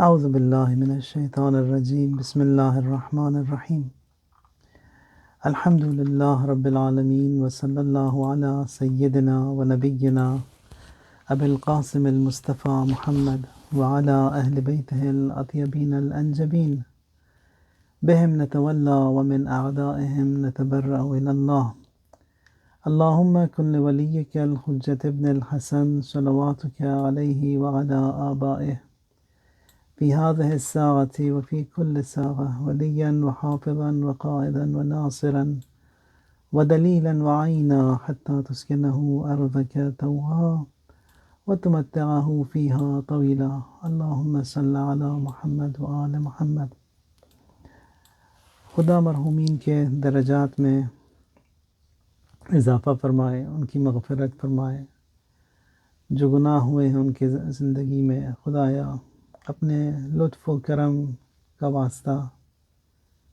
اعوذ باللہ من الشیطان الرجیم بسم اللہ الرحمن الرحیم الحمد للہ رب العالمین وصلی اللہ علی سیدنا و نبینا ابی القاسم المصطفى محمد وعلى اہل بیتہ الاطیبین الانجبین بہم نتولی ومن اعدائہم نتبرأ الی اللہ اللہم کن لولیک الحجة ابن الحسن صلواتک علیہ وعلى آبائہ في هذه الساعة وفي كل ساعة وليا وحافظا وقائدا وناصرا ودليلا وعينا حتى تسكنه أرضك توها وتمتعه فيها طويلا اللهم صل على محمد وآل محمد۔ خدا مرحومین کے درجات میں اضافہ فرمائے، ان کی مغفرت فرمائے، جو گناہ ہوئے ہیں ان کے زندگی میں خدایا اپنے لطف و کرم کا واسطہ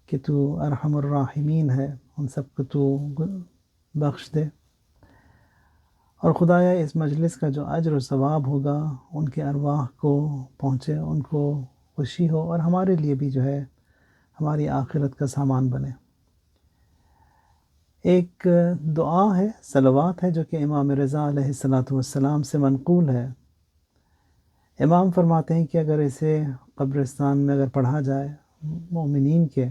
کہ تو ارحم الراحمین ہے، ان سب کو تو بخش دے، اور خدایا اس مجلس کا جو اجر و ثواب ہوگا ان کے ارواح کو پہنچے، ان کو خوشی ہو، اور ہمارے لیے بھی جو ہے ہماری آخرت کا سامان بنے۔ ایک دعا ہے، صلوات ہے، جو کہ امام رضا علیہ السلام سے منقول ہے۔ امام فرماتے ہیں کہ اگر اسے قبرستان میں اگر پڑھا جائے مومنین کے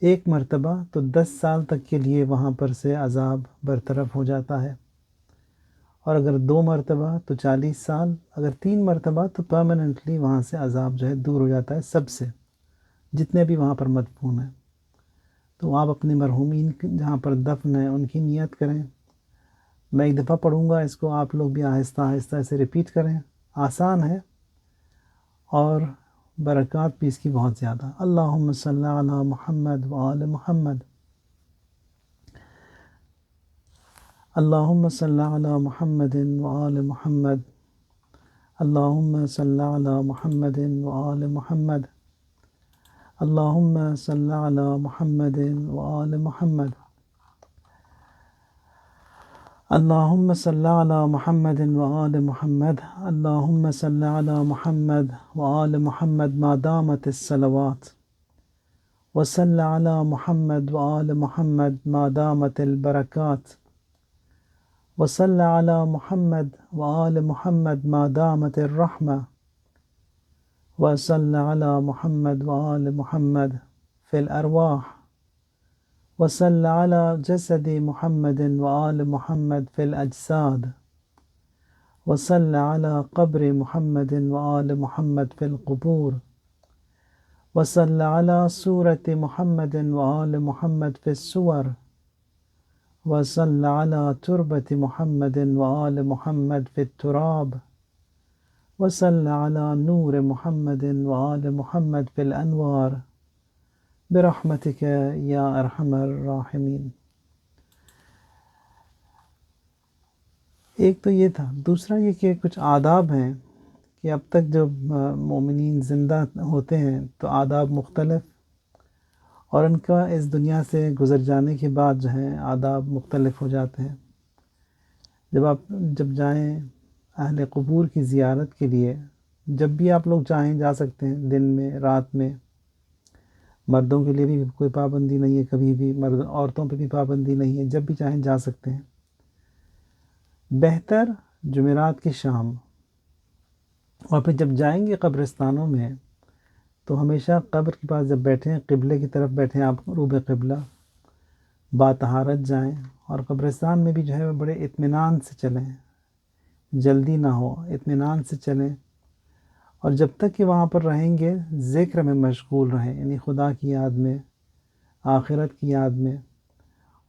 ایک مرتبہ تو 10 سال تک کے لیے وہاں پر سے عذاب برطرف ہو جاتا ہے، اور اگر 2 مرتبہ تو 40 سال، اگر 3 مرتبہ تو پرماننٹلی وہاں سے عذاب جو ہے دور ہو جاتا ہے سب سے، جتنے بھی وہاں پر مدفون ہیں۔ تو آپ اپنے مرحومین جہاں پر دفن ہیں ان کی نیت کریں۔ میں ایک دفعہ پڑھوں گا، اس کو آپ لوگ بھی آہستہ آہستہ اسے ریپیٹ کریں، آسان ہے اور برکات بھی اس کی بہت زیادہ۔ اللہم صلی علی محمد وآل محمد، اللہم صلی علی محمد وآل محمد، اللہم صلی علی محمد وآل محمد، اللہم صلی علی محمد وآل محمد، اللہم صلی علی محمد وآل محمد، اللہم صلی علی محمد وآل محمد ما دامت الصلوات، وصلی علی محمد وآل محمد ما دامت البرکات، وصلی علی محمد وآل محمد ما دامت الرحمہ، وصلی علی محمد وآل محمد فی الارواح، وصلی علی جسد محمد وآل محمد فی الاجساد، وصلی علی قبر محمد وآل محمد فی القبور، وصلی علی صورت محمد وآل محمد فی الصور، وصلی علی تربت محمد وآل محمد فی التراب، وصلی علی نور محمد وآل محمد فی الانوار برحمتک یا ارحم الراحمین۔ ایک تو یہ تھا، دوسرا یہ کہ کچھ آداب ہیں کہ اب تک جو مومنین زندہ ہوتے ہیں تو آداب مختلف، اور ان کا اس دنیا سے گزر جانے کے بعد جو ہیں آداب مختلف ہو جاتے ہیں۔ جب جائیں اہل قبور کی زیارت کے لیے، جب بھی آپ لوگ چاہیں جا سکتے ہیں، دن میں، رات میں، مردوں کے لیے بھی کوئی پابندی نہیں ہے، کبھی بھی عورتوں پہ بھی پابندی نہیں ہے، جب بھی چاہیں جا سکتے ہیں۔ بہتر جمعرات کی شام، اور پھر جب جائیں گے قبرستانوں میں تو ہمیشہ قبر کے پاس جب بیٹھیں قبلے کی طرف بیٹھیں، آپ روب قبلہ، باطہارت جائیں، اور قبرستان میں بھی جو ہے بڑے اطمینان سے چلیں، جلدی نہ ہو، اطمینان سے چلیں، اور جب تک کہ وہاں پر رہیں گے ذکر میں مشغول رہیں، یعنی خدا کی یاد میں، آخرت کی یاد میں،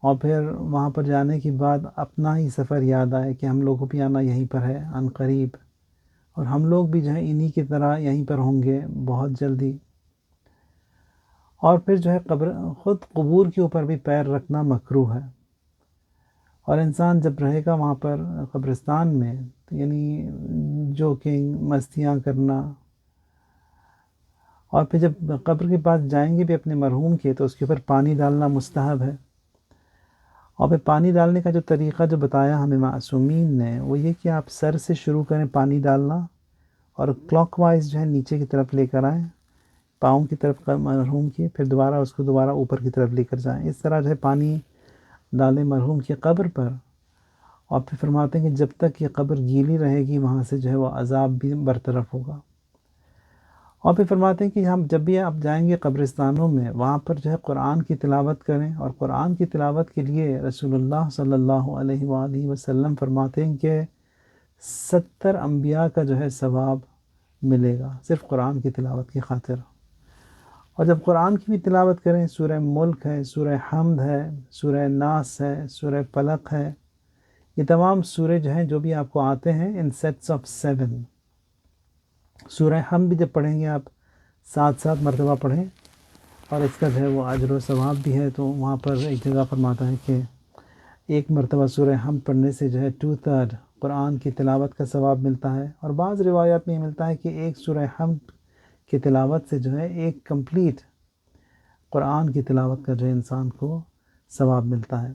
اور پھر وہاں پر جانے کے بعد اپنا ہی سفر یاد آئے کہ ہم لوگ کو بھی آنا یہیں پر ہے عن قریب، اور ہم لوگ بھی جو ہے انہی کی طرح یہیں پر ہوں گے بہت جلدی۔ اور پھر جو ہے خود قبور کے اوپر بھی پیر رکھنا مکروہ ہے، اور انسان جب رہے گا وہاں پر قبرستان میں تو یعنی جوکنگ، مستیاں کرنا، اور پھر جب قبر کے پاس جائیں گے بھی اپنے مرحوم کے تو اس کے اوپر پانی ڈالنا مستحب ہے۔ اور پھر پانی ڈالنے کا جو طریقہ جو بتایا ہمیں معصومین نے وہ یہ کہ آپ سر سے شروع کریں پانی ڈالنا، اور کلاک وائز جو ہے نیچے کی طرف لے کر آئیں، پاؤں کی طرف مرحوم کی، پھر دوبارہ اس کو دوبارہ اوپر کی طرف لے کر جائیں. اس طرح جو ہے پانی ڈالیں مرحوم کی قبر پر، اور پھر فرماتے ہیں کہ جب تک یہ قبر گیلی رہے گی وہاں سے جو ہے وہ عذاب بھی برطرف ہوگا. اور پھر فرماتے ہیں کہ ہم جب بھی آپ جائیں گے قبرستانوں میں، وہاں پر جو ہے قرآن کی تلاوت کریں، اور قرآن کی تلاوت کے لیے رسول اللہ صلی اللہ علیہ وآلہ وسلم فرماتے ہیں کہ 70 انبیاء کا جو ہے ثواب ملے گا صرف قرآن کی تلاوت کی خاطر. اور جب قرآن کی بھی تلاوت کریں، سورہ ملک ہے، سورہ حمد ہے، سورہ ناس ہے، سورہ فلق ہے، یہ تمام سورے جو ہیں جو بھی آپ کو آتے ہیں ان سیٹس آف 7. سورہ حمد بھی جب پڑھیں گے آپ 7 مرتبہ پڑھیں، اور اس کا جو ہے وہ اجر و ثواب بھی ہے. تو وہاں پر ایک جگہ فرماتا ہے کہ 1 مرتبہ سورہ حمد پڑھنے سے جو ہے 2/3 قرآن کی تلاوت کا ثواب ملتا ہے. اور بعض روایات میں یہ ملتا ہے کہ ایک سورہ حمد کی تلاوت سے جو ہے ایک کمپلیٹ قرآن کی تلاوت کا جو ہے انسان کو ثواب ملتا ہے.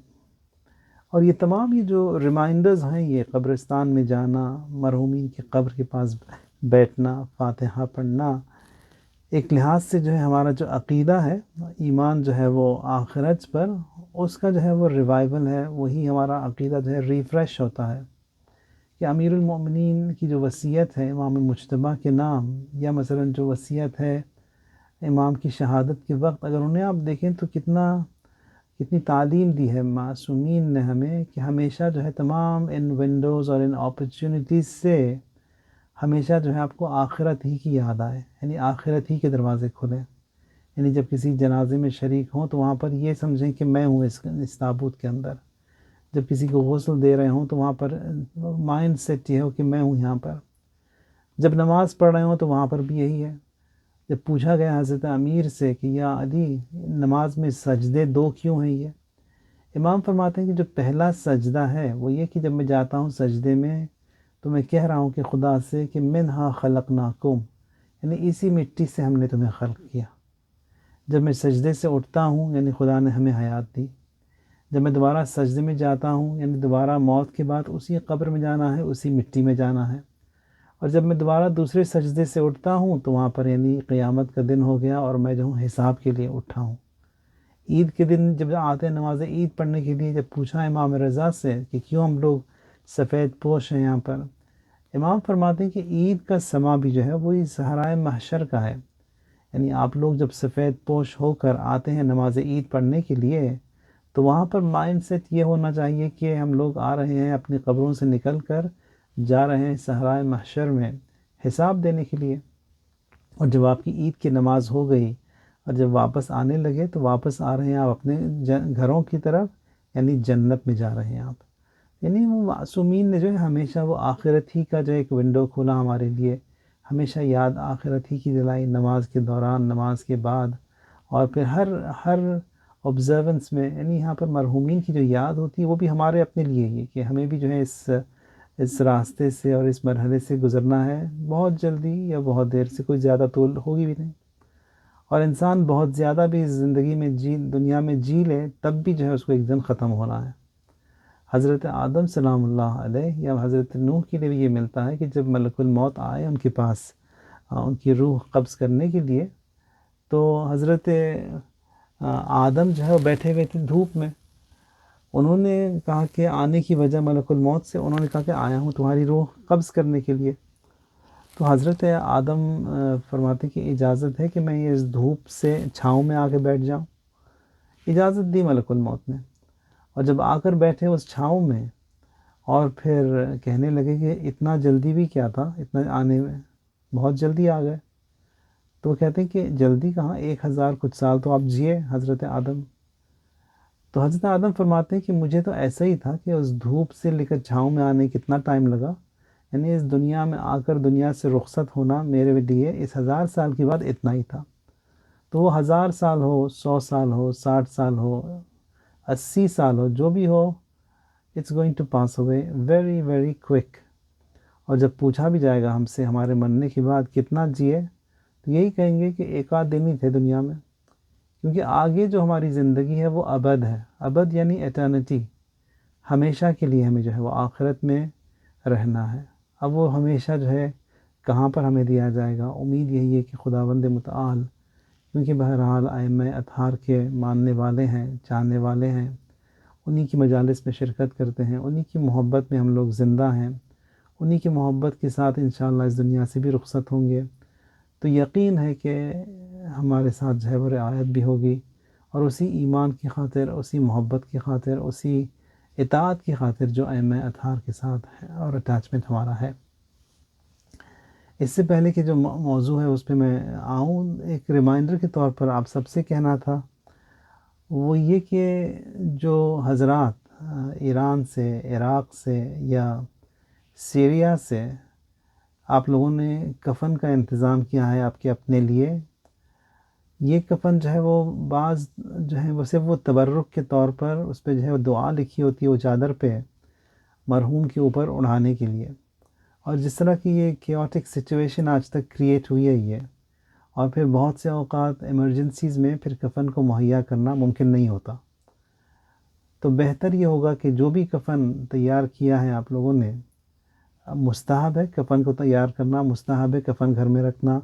اور یہ تمام یہ جو ریمائنڈرز ہیں، یہ قبرستان میں جانا، مرحومین کی قبر کے پاس بیٹھنا، فاتحہ پڑھنا، ایک لحاظ سے جو ہے ہمارا جو عقیدہ ہے، ایمان جو ہے وہ آخرت پر، اس کا جو ہے وہ ریوائول ہے. وہی ہمارا عقیدہ جو ہے ریفریش ہوتا ہے کہ امیر المؤمنین کی جو وصیت ہے امام مجتبیٰ کے نام، یا مثلا جو وصیت ہے امام کی شہادت کے وقت، اگر انہیں آپ دیکھیں تو کتنی تعلیم دی ہے معصومین نے ہمیں کہ ہمیشہ جو ہے تمام ان ونڈوز اور ان اپرچونٹیز سے ہمیشہ جو ہے آپ کو آخرت ہی کی یاد آئے، یعنی آخرت ہی کے دروازے کھلیں. یعنی جب کسی جنازے میں شریک ہوں تو وہاں پر یہ سمجھیں کہ میں ہوں اس تابوت کے اندر. جب کسی کو غسل دے رہے ہوں تو وہاں پر مائنڈ سیٹ یہ ہو کہ میں ہوں یہاں پر. جب نماز پڑھ رہے ہوں تو وہاں پر بھی یہی ہے. جب پوچھا گیا حضرت امیر سے کہ یا علی نماز میں سجدے 2 کیوں ہیں، یہ امام فرماتے ہیں کہ جو پہلا سجدہ ہے وہ یہ کہ جب میں جاتا ہوں سجدے میں تو میں کہہ رہا ہوں کہ خدا سے کہ منہا خلقناکم، یعنی اسی مٹی سے ہم نے تمہیں خلق کیا. جب میں سجدے سے اٹھتا ہوں یعنی خدا نے ہمیں حیات دی. جب میں دوبارہ سجدے میں جاتا ہوں یعنی دوبارہ موت کے بعد اسی قبر میں جانا ہے، اسی مٹی میں جانا ہے. اور جب میں دوبارہ دوسرے سجدے سے اٹھتا ہوں تو وہاں پر یعنی قیامت کا دن ہو گیا اور میں جو ہوں حساب کے لیے اٹھا ہوں. عید کے دن جب آتے ہیں نماز عید پڑھنے کے لیے، جب پوچھا امام رضا سے کہ کیوں ہم لوگ سفید پوش ہیں یہاں پر، امام فرماتے ہیں کہ عید کا سما بھی جو ہے وہی صحرائے محشر کا ہے. یعنی آپ لوگ جب سفید پوش ہو کر آتے ہیں نماز عید پڑھنے کے لیے تو وہاں پر مائنڈ سیٹ یہ ہونا چاہیے کہ ہم لوگ آ رہے ہیں اپنی قبروں سے نکل کر جا رہے ہیں صحرائے محشر میں حساب دینے کے لیے. اور جب آپ کی عید کی نماز ہو گئی اور جب واپس آنے لگے تو واپس آ رہے ہیں آپ اپنے گھروں کی طرف، یعنی جنت میں جا رہے ہیں آپ. یعنی وہ معصومین نے جو ہے ہمیشہ وہ آخرت ہی کا جو ایک ونڈو کھولا ہمارے لیے، ہمیشہ یاد آخرت ہی کی دلائی، نماز کے دوران، نماز کے بعد، اور پھر ہر آبزرونس میں. یعنی یہاں پر مرحومین کی جو یاد ہوتی ہے وہ بھی ہمارے اپنے لیے ہی کہ ہمیں بھی جو ہے اس راستے سے اور اس مرحلے سے گزرنا ہے. بہت جلدی یا بہت دیر سے، کوئی زیادہ طول ہوگی بھی نہیں. اور انسان بہت زیادہ بھی زندگی میں دنیا میں جی لے تب بھی جو ہے اس کو ایک دن ختم ہونا ہے. حضرت آدم سلام اللہ علیہ یا حضرت نوح کے لیے بھی یہ ملتا ہے کہ جب ملک الموت آئے ان کے پاس ان کی روح قبض کرنے کے لیے، تو حضرت آدم جو ہے وہ بیٹھے ہوئے تھے دھوپ میں. انہوں نے کہا کہ آنے کی وجہ ملک الموت سے، انہوں نے کہا کہ آیا ہوں تمہاری روح قبض کرنے کے لیے. تو حضرت آدم فرماتے کہ اجازت ہے کہ میں اس دھوپ سے چھاؤں میں آ کے بیٹھ جاؤں. اجازت دی ملک الموت نے. اور جب آ کر بیٹھے اس چھاؤں میں اور پھر کہنے لگے کہ اتنا جلدی بھی کیا تھا، اتنا آنے میں بہت جلدی آ گئے. تو وہ کہتے ہیں کہ جلدی کہاں، 1000 کچھ سال تو آپ جیے حضرت آدم. تو حضرت آدم فرماتے ہیں کہ مجھے تو ایسا ہی تھا کہ اس دھوپ سے لے کر چھاؤں میں آنے کتنا ٹائم لگا، یعنی اس دنیا میں آ کر دنیا سے رخصت ہونا میرے لیے اس 1000 سال کے بعد اتنا ہی تھا. تو وہ 1000 سال ہو، 100 سال ہو، 60 سال ہو، 80 سال ہو، جو بھی ہو، it's going to pass away very very quick. اور جب پوچھا بھی جائے گا ہم سے ہمارے مرنے کے بعد کتنا جیے، تو یہی کہیں گے کہ 1 آدھ دن ہی تھے دنیا میں. کیونکہ آگے جو ہماری زندگی ہے وہ ابد ہے. ابد یعنی ایٹرنٹی، ہمیشہ کے لیے ہمیں جو ہے وہ آخرت میں رہنا ہے. اب وہ ہمیشہ جو ہے کہاں پر ہمیں دیا جائے گا؟ امید یہی ہے کہ خداوند متعال، کیونکہ بہرحال ائمہ اطہار کے ماننے والے ہیں، چاہنے والے ہیں، انہی کی مجالس میں شرکت کرتے ہیں، انہی کی محبت میں ہم لوگ زندہ ہیں، انہی کی محبت کے ساتھ انشاءاللہ اس دنیا سے بھی رخصت ہوں گے، تو یقین ہے کہ ہمارے ساتھ جو ہے وہ رعایت بھی ہوگی، اور اسی ایمان کی خاطر، اسی محبت کی خاطر، اسی اطاعت کی خاطر جو ائمہ اطہار کے ساتھ ہے اور اٹیچمنٹ ہمارا ہے۔ اس سے پہلے کہ جو موضوع ہے اس پہ میں آؤں، ایک ریمائنڈر کے طور پر آپ سب سے کہنا تھا وہ یہ کہ جو حضرات ایران سے، عراق سے یا سیریا سے آپ لوگوں نے کفن کا انتظام کیا ہے آپ کے اپنے لیے، یہ کفن جو ہے وہ بعض جو ہے وہ صرف وہ تبرک کے طور پر اس پہ جو ہے وہ دعا لکھی ہوتی ہے وہ چادر پہ مرحوم کے اوپر اڑھانے کے لیے، اور جس طرح کی یہ کیوٹک سچویشن آج تک کریٹ ہوئی ہے یہ، اور پھر بہت سے اوقات ایمرجنسیز میں پھر کفن کو مہیا کرنا ممکن نہیں ہوتا، تو بہتر یہ ہوگا کہ جو بھی کفن تیار کیا ہے آپ لوگوں نے، مستحب ہے کفن کو تیار کرنا، مستحب ہے کفن گھر میں رکھنا،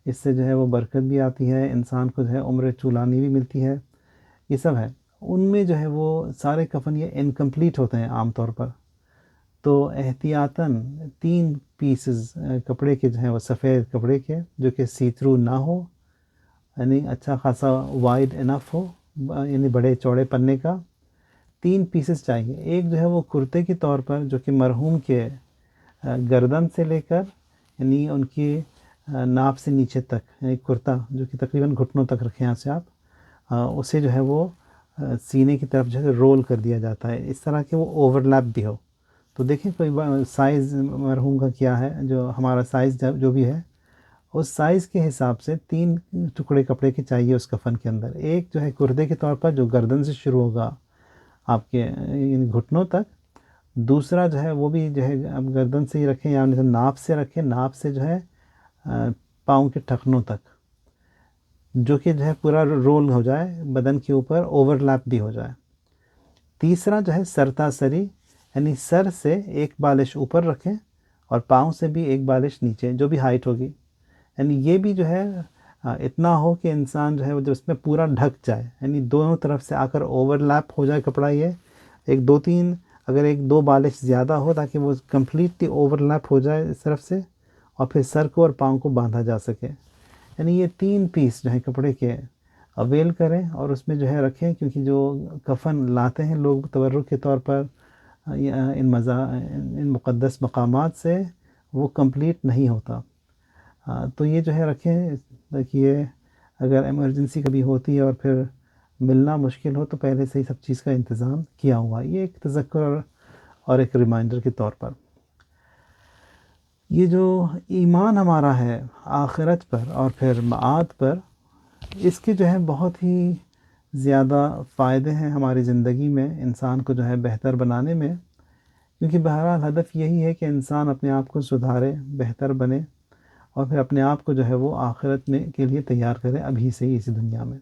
اس سے جو ہے وہ برکت بھی آتی ہے، انسان کو جو ہے عمر طولانی بھی ملتی ہے، یہ سب ہے۔ ان میں جو ہے وہ سارے کفن یہ انکمپلیٹ ہوتے ہیں عام طور پر، تو احتیاطاً 3 پیسز کپڑے کے جو ہیں وہ سفید کپڑے کے جو کہ سی تھرو نہ ہو، یعنی اچھا خاصا وائڈ انف ہو، یعنی بڑے چوڑے پنے کا 3 پیسز چاہیے۔ ایک جو ہے وہ کرتے کے طور پر جو کہ مرحوم کے گردن سے لے کر یعنی ان کی ناپ سے نیچے تک، یعنی کرتا جو کہ تقریباً گھٹنوں تک رکھیں یہاں سے آپ، اسے جو ہے وہ سینے کی طرف جو ہے رول کر دیا جاتا ہے اس طرح کہ وہ اوور لیپ بھی ہو۔ تو دیکھیں کوئی سائز مرحوم کا کیا ہے، جو ہمارا سائز جو بھی ہے اس سائز کے حساب سے 3 ٹکڑے کپڑے کے چاہیے اس کفن کے اندر۔ ایک جو ہے کردے کے طور پر جو گردن سے شروع ہوگا آپ کے یعنی گھٹنوں تک، دوسرا جو ہے وہ بھی جو ہے اب گردن سے ہی رکھیں یا ناپ سے رکھیں، ناپ سے جو ہے پاؤں کے ٹخنوں تک، جو کہ جو ہے پورا رول ہو جائے بدن کے اوپر، اوور لیپ بھی ہو جائے۔ تیسرا جو ہے سرتا سری، یعنی سر سے ایک بالش اوپر رکھیں اور پاؤں سے بھی ایک بالش نیچے، جو بھی ہائٹ ہوگی، یعنی یہ بھی جو ہے اتنا ہو کہ انسان جو ہے وہ جو اس میں پورا ڈھک جائے، یعنی دونوں طرف سے آ کر اوور لیپ ہو جائے کپڑا، یہ ایک 2-3 اگر 1-2 بالش زیادہ ہو تاکہ وہ کمپلیٹلی اوور لیپ ہو جائے اس طرف سے، اور پھر سر کو اور پاؤں کو باندھا جا سکے، یعنی یہ 3 پیس جو ہیں کپڑے کے اویل کریں اور اس میں جو ہے رکھیں، کیونکہ جو کفن لاتے ہیں لوگ تبرک کے طور پر ان مقدس مقامات سے، وہ کمپلیٹ نہیں ہوتا، تو یہ جو ہے رکھیں تاکہ یہ اگر ایمرجنسی کبھی ہوتی ہے اور پھر ملنا مشکل ہو تو پہلے سے ہی سب چیز کا انتظام کیا ہوا، یہ ایک تذکر اور ایک ریمائنڈر کے طور پر۔ یہ جو ایمان ہمارا ہے آخرت پر اور پھر معاد پر، اس کے جو ہے بہت ہی زیادہ فائدے ہیں ہماری زندگی میں، انسان کو جو ہے بہتر بنانے میں، کیونکہ بہرحال ہدف یہی ہے کہ انسان اپنے آپ کو سدھارے، بہتر بنے، اور پھر اپنے آپ کو جو ہے وہ آخرت میں کے لیے تیار کرے ابھی سے ہی اسی دنیا میں۔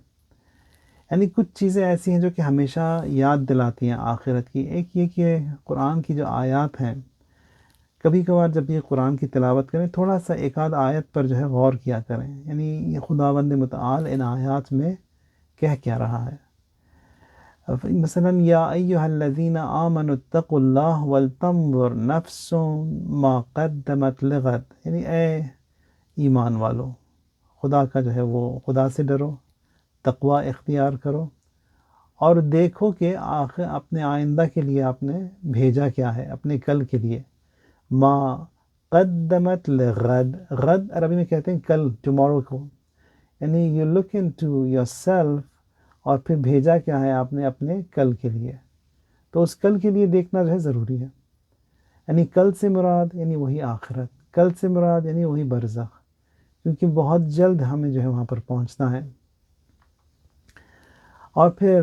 یعنی کچھ چیزیں ایسی ہیں جو کہ ہمیشہ یاد دلاتی ہیں آخرت کی۔ ایک یہ کہ قرآن کی جو آیات ہیں، کبھی کبھار جب یہ قرآن کی تلاوت کریں تھوڑا سا ایک آدھ آیت پر جو ہے غور کیا کریں، یعنی یہ خداوند متعال ان آیات میں کہہ کیا رہا ہے۔ مثلا یا ایھا الذین آمنوا اتقوا اللہ ولتنظر نفس ما قدمت لغد، یعنی اے ایمان والو، خدا کا جو ہے وہ خدا سے ڈرو، تقوی اختیار کرو، اور دیکھو کہ آخر اپنے آئندہ کے لیے آپ نے بھیجا کیا ہے، اپنے کل کے لیے۔ ما قدمت لغد، غد عربی میں کہتے ہیں کل، ٹمورو کو، یعنی you look into your self پھر بھیجا کیا ہے آپ نے اپنے کل کے لیے، تو اس کل کے لیے دیکھنا جو ہے ضروری ہے۔ یعنی کل سے مراد یعنی وہی آخرت، کل سے مراد یعنی وہی برزخ، کیونکہ بہت جلد ہمیں جو ہے وہاں پر پہنچنا ہے۔ اور پھر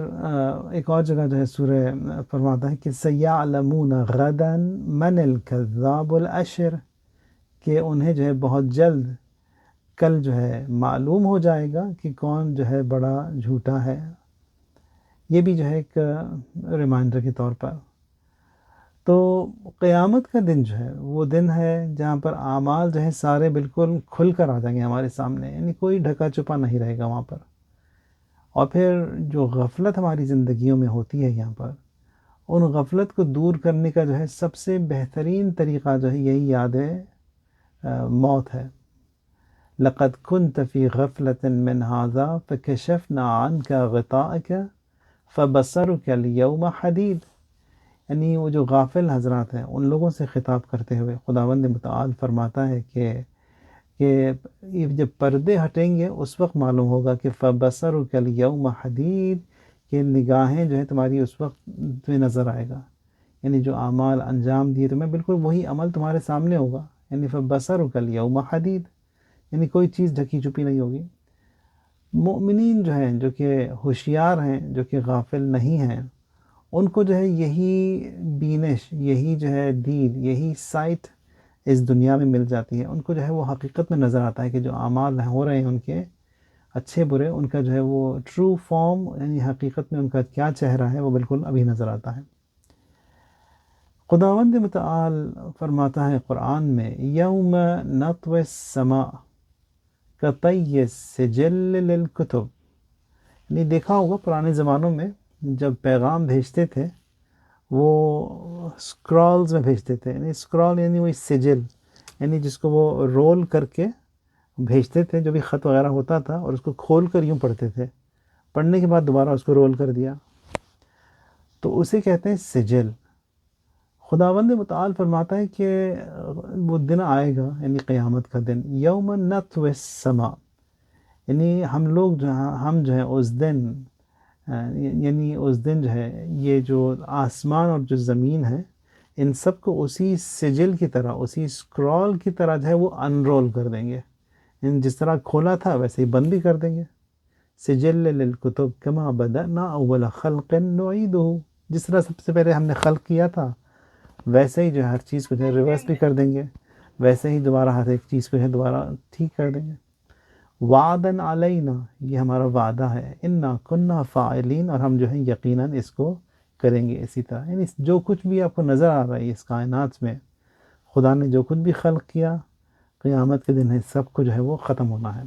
ایک اور جگہ جو ہے سورہ فرماتا ہے کہ سَيَعْلَمُونَ غَدًا مَنِ الْكَذَّابُ الْأَشِرُ، کہ انہیں جو ہے بہت جلد کل جو ہے معلوم ہو جائے گا کہ کون جو ہے بڑا جھوٹا ہے۔ یہ بھی جو ہے ایک ریمائنڈر کے طور پر۔ تو قیامت کا دن جو ہے وہ دن ہے جہاں پر اعمال جو ہیں سارے بالکل کھل کر آ جائیں گے ہمارے سامنے، یعنی کوئی ڈھکا چھپا نہیں رہے گا وہاں پر. اور پھر جو غفلت ہماری زندگیوں میں ہوتی ہے یہاں پر، ان غفلت کو دور کرنے کا جو ہے سب سے بہترین طریقہ جو ہے یہی یاد موت ہے. لقد كنت في غفلة من هذا فكشفنا عنك غطاءك فبصرك اليوم حديد. یعنی وہ جو غافل حضرات ہیں ان لوگوں سے خطاب کرتے ہوئے خداوند متعال فرماتا ہے کہ یہ جب پردے ہٹیں گے اس وقت معلوم ہوگا کہ فبصرک الیوم حدید، کہ نگاہیں جو ہیں تمہاری اس وقت تمہیں نظر آئے گا. یعنی جو اعمال انجام دیے تمہیں بالکل وہی عمل تمہارے سامنے ہوگا. یعنی فبصرک الیوم حدید، یعنی کوئی چیز ڈھکی چھپی نہیں ہوگی. مؤمنین جو ہیں، جو کہ ہوشیار ہیں، جو کہ غافل نہیں ہیں، ان کو جو ہے یہی بینش، یہی جو ہے دید، یہی سائٹ اس دنیا میں مل جاتی ہے. ان کو جو ہے وہ حقیقت میں نظر آتا ہے کہ جو اعمال ہو رہے ہیں ان کے اچھے برے، ان کا جو ہے وہ ٹرو فارم، یعنی حقیقت میں ان کا کیا چہرہ ہے وہ بالکل ابھی نظر آتا ہے. خداوند متعال فرماتا ہے قرآن میں، یوم نطوی السماء کطی السجل للکتب. یعنی دیکھا ہوگا پرانے زمانوں میں جب پیغام بھیجتے تھے وہ اسکرالز میں بھیجتے تھے. یعنی اسکرال یعنی وہی سجل، یعنی جس کو وہ رول کر کے بھیجتے تھے، جو بھی خط وغیرہ ہوتا تھا، اور اس کو کھول کر یوں پڑھتے تھے، پڑھنے کے بعد دوبارہ اس کو رول کر دیا، تو اسے کہتے ہیں سجل. خداوند متعال فرماتا ہے کہ وہ دن آئے گا، یعنی قیامت کا دن، یوم نطوی السماء، یعنی ہم لوگ جو ہیں اس دن، یعنی اس دن جو ہے یہ جو آسمان اور جو زمین ہے ان سب کو اسی سجل کی طرح، اسی اسکرال کی طرح جو ہے وہ انرول کر دیں گے. یعنی جس طرح کھولا تھا ویسے ہی بند بھی کر دیں گے. سجل للکتب کما بدأنا اول خلق نعیدہ، جس طرح سب سے پہلے ہم نے خلق کیا تھا ویسے ہی جو ہے ہر چیز کو جو ہے ریورس بھی کر دیں گے، ویسے ہی دوبارہ ہر ایک چیز کو جو ہے دوبارہ ٹھیک کر دیں گے. وعدن علینا، یہ ہمارا وعدہ ہے، انا کننا فاعلین، اور ہم جو ہیں یقیناً اس کو کریں گے اسی طرح. یعنی جو کچھ بھی آپ کو نظر آ رہا ہے اس کائنات میں، خدا نے جو کچھ بھی خلق کیا، قیامت کے دن ہے سب کو جو ہے وہ ختم ہونا ہے.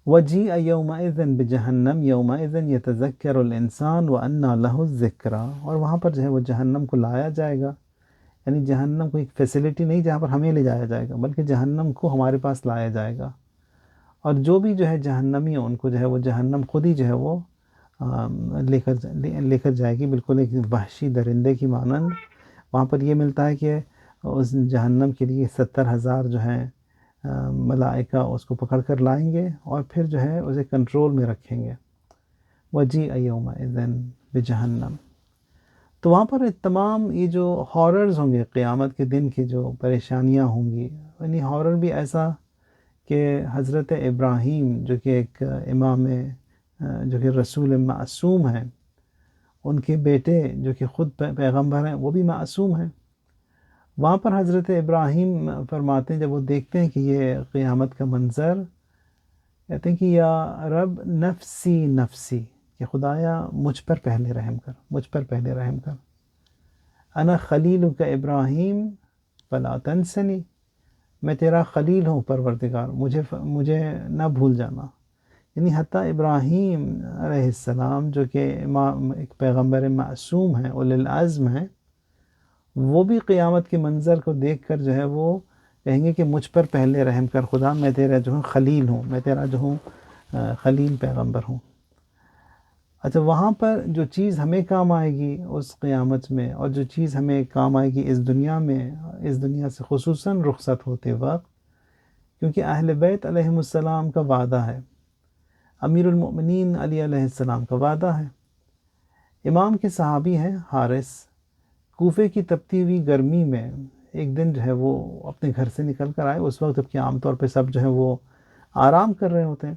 وجیء یومئذ بجہنم یومئذ یتذکر الانسان وانى له الذکریٰ، اور وہاں پر جو ہے وہ جہنم کو لایا جائے گا. یعنی جہنم کو ایک فیسلٹی نہیں جہاں پر ہمیں لے جایا جائے گا، بلکہ جہنم کو ہمارے پاس لایا جائے گا. اور جو بھی جو ہے جہنمی ہیں ان کو جو ہے وہ جہنم خود ہی جو ہے وہ لے کر جائے گی، بالکل ایک وحشی درندے کی مانند. وہاں پر یہ ملتا ہے کہ اس جہنم کے لیے 70,000 جو ہیں ملائکہ اس کو پکڑ کر لائیں گے اور پھر جو ہے اسے کنٹرول میں رکھیں گے. وجیء یومئذ بجہنم. تو وہاں پر تمام یہ جو ہاررز ہوں گے قیامت کے دن کی، جو پریشانیاں ہوں گی، یعنی ہارر بھی ایسا کہ حضرت ابراہیم جو کہ ایک امام، جو کہ رسول معصوم ہیں، ان کے بیٹے جو کہ خود پیغمبر ہیں وہ بھی معصوم ہیں. وہاں پر حضرت ابراہیم فرماتے ہیں جب وہ دیکھتے ہیں کہ یہ قیامت کا منظر، کہتے ہیں کہ یا رب نفسی نفسی، کہ خدایا مجھ پر پہلے رحم کر، مجھ پر پہلے رحم کر. انا خلیلک ابراہیم فلا تنسنی، میں تیرا خلیل ہوں پروردگار، مجھے نہ بھول جانا. یعنی حتیٰ ابراہیم علیہ السلام جو کہ امام، ایک پیغمبر معصوم ہیں، اولی العزم ہیں، وہ بھی قیامت کے منظر کو دیکھ کر جو ہے وہ کہیں گے کہ مجھ پر پہلے رحم کر خدا، میں تیرا جو ہوں خلیل ہوں، میں تیرا جو ہوں خلیل پیغمبر ہوں. اچھا، وہاں پر جو چیز ہمیں کام آئے گی اس قیامت میں، اور جو چیز ہمیں کام آئے گی اس دنیا میں، اس دنیا سے خصوصاً رخصت ہوتے وقت، کیونکہ اہل بیت علیہم السلام کا وعدہ ہے، امیر المؤمنین علی علیہ السلام کا وعدہ ہے. امام کے صحابی ہیں حارث، کوفے کی تپتی ہوئی گرمی میں ایک دن جو ہے وہ اپنے گھر سے نکل کر آئے، اس وقت جب کہ عام طور پہ سب جو ہے وہ آرام کر رہے ہوتے ہیں.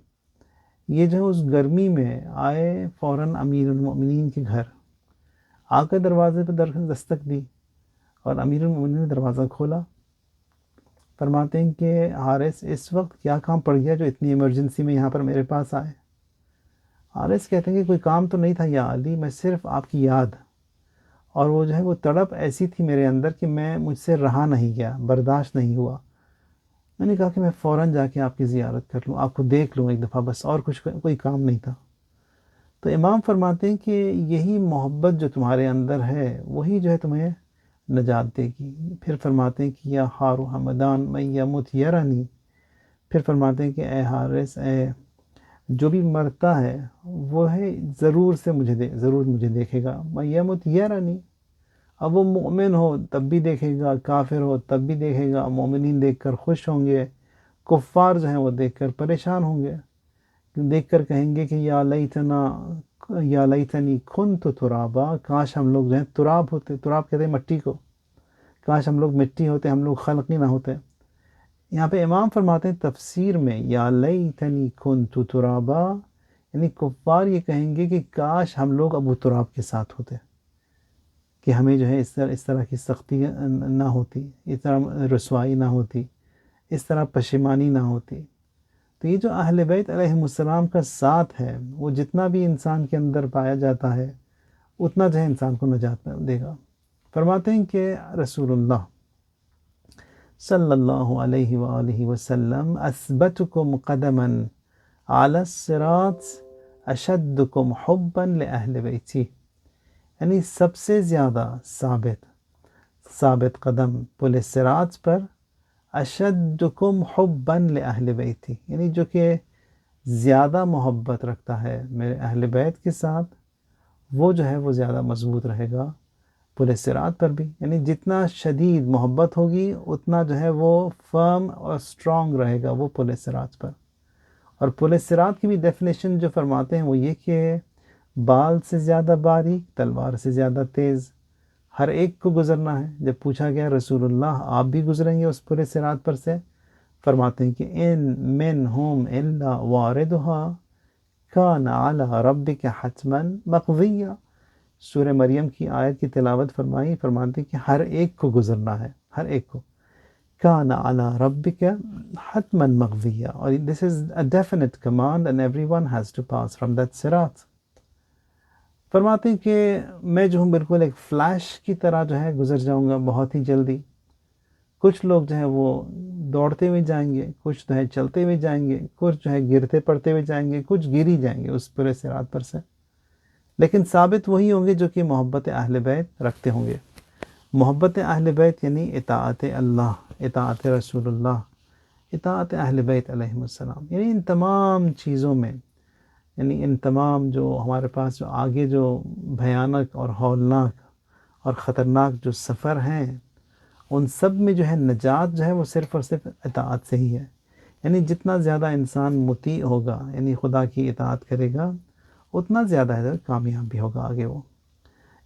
یہ جو ہے اس گرمی میں آئے فوراً امیر المؤمنین کے گھر، آ کر دروازے پہ دستک دی اور امیر المؤمنین نے دروازہ کھولا. فرماتے ہیں کہ حارث اس وقت کیا کام پڑ گیا جو اتنی ایمرجنسی میں یہاں پر میرے پاس آئے؟ حارث کہتے ہیں کہ کوئی کام تو نہیں تھا یا علی، میں صرف آپ کی یاد اور وہ جو ہے وہ تڑپ ایسی تھی میرے اندر کہ مجھ سے رہا نہیں گیا، برداشت نہیں ہوا. میں نے کہا کہ میں فوراً جا کے آپ کی زیارت کر لوں، آپ کو دیکھ لوں ایک دفعہ بس، اور کچھ کوئی کام نہیں تھا. تو امام فرماتے ہیں کہ یہی محبت جو تمہارے اندر ہے وہی جو ہے تمہیں نجات دے گی. پھر فرماتے ہیں کہ یا حارو حمدان من یمت یرانی، پھر فرماتے ہیں کہ اے حارث، اے جو بھی مرتا ہے وہ ہے ضرور مجھے دیکھے گا. من یمت یرانی، اب وہ مومن ہو تب بھی دیکھے گا، کافر ہو تب بھی دیکھے گا. مومنین دیکھ کر خوش ہوں گے، کفار جو ہیں وہ دیکھ کر پریشان ہوں گے، دیکھ کر کہیں گے کہ یا لیتنی کنت ترابا، کاش ہم لوگ جو ہیں تراب ہوتے. تراب کہتے ہیں مٹی کو، کاش ہم لوگ مٹی ہوتے، ہم لوگ خلق ہی نہ ہوتے. یہاں پہ امام فرماتے ہیں تفسیر میں یا لیتنی کنت ترابا، یعنی کفار یہ کہیں گے کہ کاش ہم لوگ ابو تراب کے ساتھ ہوتے، کہ ہمیں جو ہے اس طرح کی سختی نہ ہوتی، اس طرح رسوائی نہ ہوتی، اس طرح پشیمانی نہ ہوتی. تو یہ جو اہل بیت علیہم السلام کا ساتھ ہے، وہ جتنا بھی انسان کے اندر پایا جاتا ہے اتنا جو ہے انسان کو نجات دے گا. فرماتے ہیں کہ رسول اللہ صلی اللہ علیہ وآلہ وسلم اثبتکم قدما علی الصراط اشدکم حبا لأہل بیتی، یعنی سب سے زیادہ ثابت قدم پل صراط پر اشدکم حبا لأہل بیتی، یعنی جو کہ زیادہ محبت رکھتا ہے میرے اہل بیت کے ساتھ، وہ جو ہے وہ زیادہ مضبوط رہے گا پل صراط پر بھی. یعنی جتنا شدید محبت ہوگی اتنا جو ہے وہ فرم اور سٹرونگ رہے گا وہ پل صراط پر. اور پل صراط کی بھی ڈیفینیشن جو فرماتے ہیں وہ یہ کہ بال سے زیادہ باریک، تلوار سے زیادہ تیز، ہر ایک کو گزرنا ہے. جب پوچھا گیا رسول اللہ آپ بھی گزریں گے اس پل صراط پر سے؟ فرماتے ہیں کہ ان منہم الا واردها کان علی ربک حتما مقضیہ. سورہ مریم کی آیت کی تلاوت فرمائی، فرماتے ہیں کہ ہر ایک کو گزرنا ہے، ہر ایک کو. کان علی ربک حتما مقضیہ، اور this is a definite command and everyone has to pass from that صراط. فرماتے ہیں کہ میں جو ہوں بالکل ایک فلیش کی طرح جو ہے گزر جاؤں گا بہت ہی جلدی. کچھ لوگ جو ہے وہ دوڑتے ہوئے جائیں گے، کچھ جو ہے چلتے ہوئے جائیں گے، کچھ جو ہے گرتے پڑتے ہوئے جائیں گے، کچھ گر ہی جائیں گے اس پورے صراط پر سے. لیکن ثابت وہی ہوں گے جو کہ محبت اہل بیت رکھتے ہوں گے. محبت اہل بیت یعنی اطاعت اللہ، اطاعت رسول اللہ، اطاعت اہل بیت علیہم السلام. یعنی ان تمام چیزوں میں، یعنی ان تمام جو ہمارے پاس جو آگے جو بھیانک اور ہولناک اور خطرناک جو سفر ہیں، ان سب میں جو ہے نجات جو ہے وہ صرف اور صرف اطاعت سے ہی ہے. یعنی جتنا زیادہ انسان مطیع ہوگا، یعنی خدا کی اطاعت کرے گا، اتنا زیادہ ہے کامیاب بھی ہوگا آگے وہ.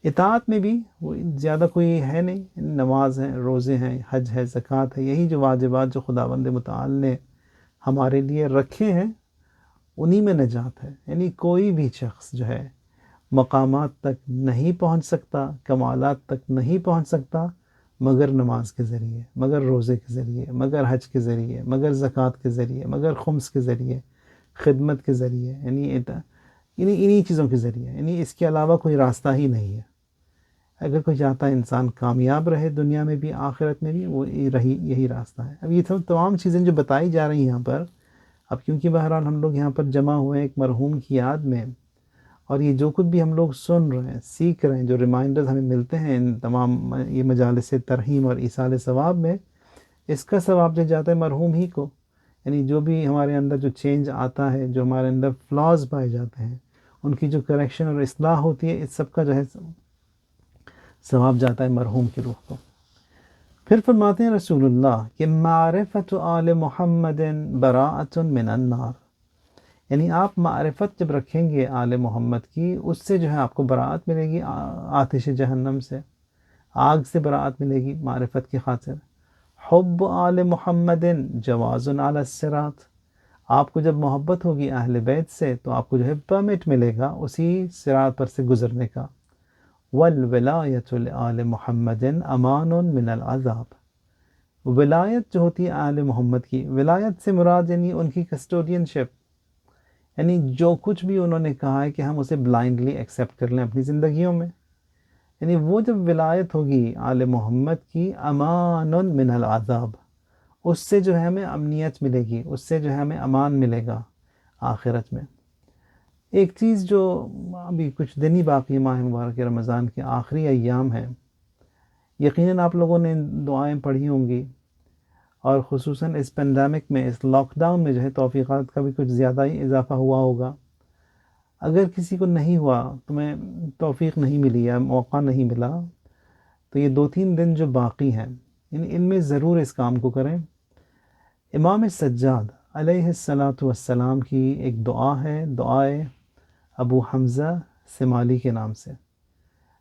اطاعت میں بھی وہ زیادہ کوئی ہے نہیں، نماز ہے، روزے ہیں، حج ہے، زکوٰۃ ہے، یہی جو واجبات جو خداوند متعال نے ہمارے لیے رکھے ہیں انہی میں نجات ہے. یعنی کوئی بھی شخص جو ہے مقامات تک نہیں پہنچ سکتا، کمالات تک نہیں پہنچ سکتا مگر نماز کے ذریعے، مگر روزے کے ذریعے، مگر حج کے ذریعے، مگر زکوٰۃ کے ذریعے، مگر خمس کے ذریعے، خدمت کے ذریعے، یعنی انہی چیزوں کے ذریعے. یعنی اس کے علاوہ کوئی راستہ ہی نہیں ہے. اگر کوئی چاہتا ہے انسان کامیاب رہے دنیا میں بھی آخرت میں بھی، وہ یہی راستہ ہے. اب یہ تمام چیزیں جو بتائی جا رہی ہیں یہاں پر، اب کیونکہ بہرحال ہم لوگ یہاں پر جمع ہوئے ایک مرحوم کی یاد میں، اور یہ جو کچھ بھی ہم لوگ سن رہے ہیں، سیکھ رہے ہیں، جو ریمائنڈرز ہمیں ملتے ہیں ان تمام یہ مجالس ترحیم اور ایصال ثواب میں، اس کا ثواب جو جاتا ہے مرحوم ہی کو. یعنی جو بھی ہمارے اندر جو چینج آتا ہے، جو ہمارے اندر فلاز پائے جاتے ہیں، ان کی جو کریکشن اور اصلاح ہوتی ہے، اس سب کا جو ہے ثواب جاتا ہے مرحوم کی روح کو. پھر فرماتے ہیں رسول اللہ کہ معرفت آل محمد براءۃ من النار، یعنی آپ معرفت جب رکھیں گے آل محمد کی، اس سے جو ہے آپ کو براءت ملے گی آتش جہنم سے، آگ سے براءت ملے گی معرفت کی خاطر. حب آل محمد جواز علی الصراط، آپ کو جب محبت ہوگی اہل بیت سے تو آپ کو جو ہے پرمٹ ملے گا اسی صراط پر سے گزرنے کا. والولایت لآل محمد امان من العذاب، ولایت جو ہوتی ہے آل محمد کی، ولایت سے مراد یعنی ان کی کسٹوڈین شپ، یعنی جو کچھ بھی انہوں نے کہا ہے کہ ہم اسے بلائنڈلی ایکسیپٹ کر لیں اپنی زندگیوں میں. یعنی وہ جب ولایت ہوگی آل محمد کی، امان من العذاب، اس سے جو ہے ہمیں امنیت ملے گی، اس سے جو ہے ہمیں امان ملے گا آخرت میں۔ ایک چیز جو ابھی کچھ دن ہی باقی ماہ مبارک رمضان کے آخری ایام ہیں، یقیناً آپ لوگوں نے دعائیں پڑھی ہوں گی، اور خصوصاً اس پینڈیمک میں، اس لاک ڈاؤن میں جو ہے توفیقات کا بھی کچھ زیادہ ہی اضافہ ہوا ہوگا۔ اگر کسی کو نہیں ہوا، تمہیں توفیق نہیں ملی یا موقع نہیں ملا، تو یہ 2-3 دن جو باقی ہیں، ان میں ضرور اس کام کو کریں۔ امام سجاد علیہ السلام کی ایک دعا ہے، دعائے ابو حمزہ سمالی کے نام سے،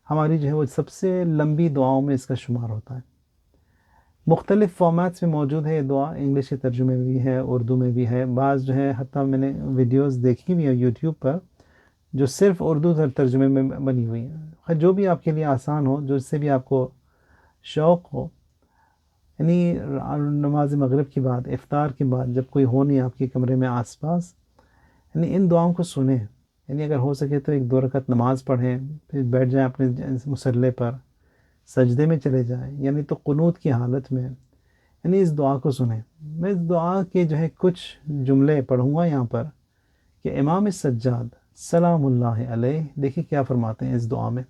ہماری جو ہے وہ سب سے لمبی دعاؤں میں اس کا شمار ہوتا ہے۔ مختلف فارمیٹس میں موجود ہے یہ دعا، انگلش کے ترجمے میں بھی ہے، اردو میں بھی ہے، بعض جو ہے حتیٰ میں نے ویڈیوز دیکھی بھی ہے یوٹیوب پر جو صرف اردو ترجمے میں بنی ہوئی ہیں۔ خیر جو بھی آپ کے لیے آسان ہو، جو اس سے بھی آپ کو شوق ہو، یعنی نماز مغرب کے بعد، افطار کے بعد، جب کوئی ہو نہیں آپ کے کمرے میں آس پاس، یعنی ان دعاؤں کو سنیں، یعنی اگر ہو سکے تو 1-2 رکعت نماز پڑھیں، پھر بیٹھ جائیں اپنے مصلے پر، سجدے میں چلے جائیں، یعنی تو قنوت کی حالت میں، یعنی اس دعا کو سنیں۔ میں اس دعا کے جو ہے کچھ جملے پڑھوں گا یہاں پر، کہ امام سجاد سلام اللہ علیہ دیکھیں کیا فرماتے ہیں اس دعا میں۔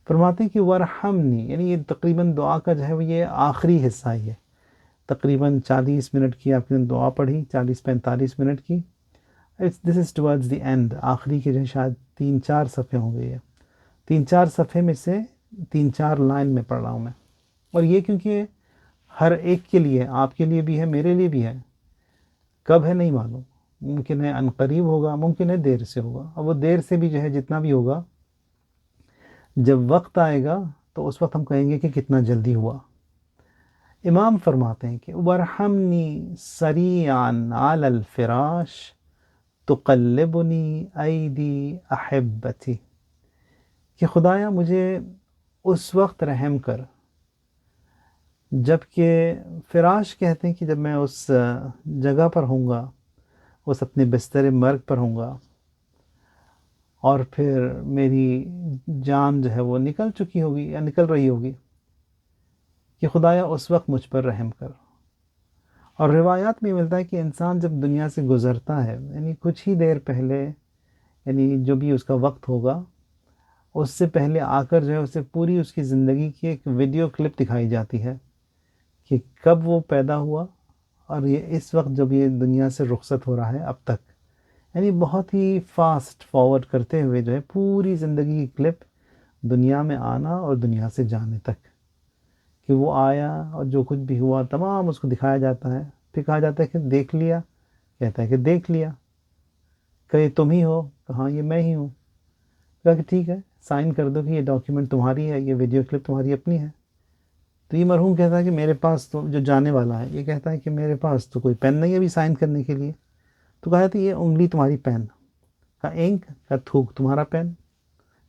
فرماتے ہیں کہ ورحمنی، یعنی یہ تقریباً دعا کا جو ہے وہ یہ آخری حصہ ہی ہے، تقریباً 40 منٹ کی آپ نے دعا پڑھی، 40-45 منٹ کی، دس از ٹورڈز دی اینڈ، آخری کے جو ہے شاید 3-4 صفحے ہوں گے، یہ 3-4 صفحے میں سے 3-4 لائن میں پڑھ رہا ہوں میں، اور یہ کیونکہ ہر ایک کے لیے، آپ کے لیے بھی ہے، میرے لیے بھی ہے، کب ہے نہیں معلوم، ممکن ہے ان قریب ہوگا، ممکن ہے دیر سے ہوگا، اور وہ دیر سے بھی جو ہے جتنا بھی ہوگا، جب وقت آئے گا تو اس وقت ہم کہیں گے کہ کتنا جلدی ہوا۔ امام فرماتے ہیں کہ ورحمنی سریعا علی الفراش تقلبنی ایدی احبتی، کہ خدایا مجھے اس وقت رحم کر جب کہ فراش کہتے ہیں کہ جب میں اس جگہ پر ہوں گا، اس اپنے بستر مرگ پر ہوں گا، اور پھر میری جان جو ہے وہ نکل چکی ہوگی یا نکل رہی ہوگی، کہ خدایا اس وقت مجھ پر رحم کر۔ اور روایات میں ملتا ہے کہ انسان جب دنیا سے گزرتا ہے، یعنی کچھ ہی دیر پہلے، یعنی جو بھی اس کا وقت ہوگا، اس سے پہلے آ کر جو ہے اسے پوری اس کی زندگی کی ایک ویڈیو کلپ دکھائی جاتی ہے کہ کب وہ پیدا ہوا، اور یہ اس وقت جب یہ دنیا سے رخصت ہو رہا ہے اب تک، یعنی بہت ہی فاسٹ فارورڈ کرتے ہوئے جو ہے پوری زندگی کی کلپ، دنیا میں آنا اور دنیا سے جانے تک، کہ وہ آیا اور جو کچھ بھی ہوا تمام اس کو دکھایا جاتا ہے، پھر کہا جاتا ہے کہ دیکھ لیا، کہتا ہے کہ دیکھ لیا، کہ یہ تم ہی ہو، کہاں یہ میں ہی ہوں، کہا کہ ٹھیک ہے سائن کر دو کہ یہ ڈاکیومنٹ تمہاری ہے، یہ ویڈیو کلپ تمہاری اپنی ہے۔ تو یہ مرحوم کہتا ہے کہ میرے پاس تو، جو جانے والا ہے یہ کہتا ہے کہ میرے پاس تو کوئی پین نہیں ہے ابھی سائن کرنے کے لیے، تو کہا جاتا ہے یہ انگلی تمہاری پین، کا انک، کا تھوک تمہارا پین،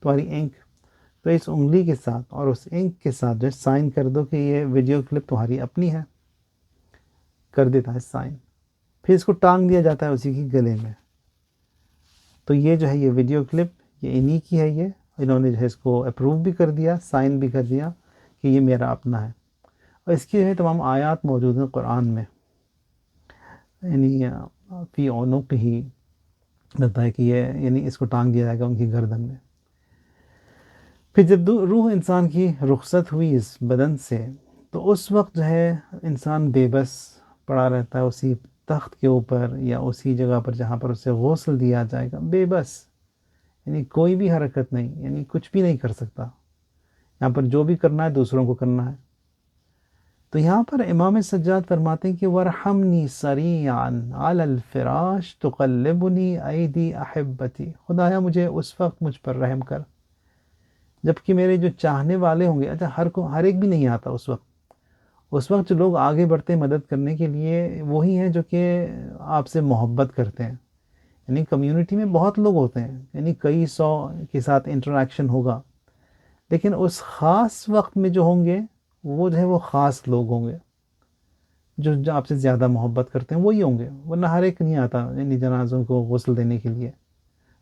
تمہاری انک، تو اس انگلی کے ساتھ اور اس انک کے ساتھ جو سائن کر دو کہ یہ ویڈیو کلپ تمہاری اپنی ہے، کر دیتا ہے سائن، پھر اس کو ٹانگ دیا جاتا ہے اسی کی گلے میں۔ تو یہ جو ہے یہ ویڈیو کلپ یہ انہی کی ہے، یہ انہوں نے جو ہے اس کو اپروو بھی کر دیا، سائن بھی کر دیا کہ یہ میرا اپنا ہے، اور اس کی جو ہے تمام آیات موجود ہیں قرآن میں، یعنی فی عنقہ بتا ہے کہ یہ، یعنی اس کو ٹانگ دیا جائے گا ان کی گردن میں۔ پھر جب روح انسان کی رخصت ہوئی اس بدن سے، تو اس وقت جو ہے انسان بے بس پڑا رہتا ہے اسی تخت کے اوپر یا اسی جگہ پر جہاں پر اسے غسل دیا جائے گا، بے بس، یعنی کوئی بھی حرکت نہیں، یعنی کچھ بھی نہیں کر سکتا، یہاں پر جو بھی کرنا ہے دوسروں کو کرنا ہے۔ تو یہاں پر امام سجاد فرماتے ہیں کہ ورحمنی سریعا علی الفراش تقلبنی ایدی احبتی، خدایا مجھے اس وقت مجھ پر رحم کر جبکہ میرے جو چاہنے والے ہوں گے، اچھا ہر ایک بھی نہیں آتا اس وقت جو لوگ آگے بڑھتے ہیں مدد کرنے کے لیے، وہی ہیں جو کہ آپ سے محبت کرتے ہیں، یعنی کمیونٹی میں بہت لوگ ہوتے ہیں، یعنی کئی 100 کے ساتھ انٹریکشن ہوگا، لیکن اس خاص وقت میں جو ہوں گے وہ جو ہے وہ خاص لوگ ہوں گے جو آپ سے زیادہ محبت کرتے ہیں، وہی ہوں گے، ورنہ ہر ایک نہیں آتا یعنی جنازوں کو غسل دینے کے لیے،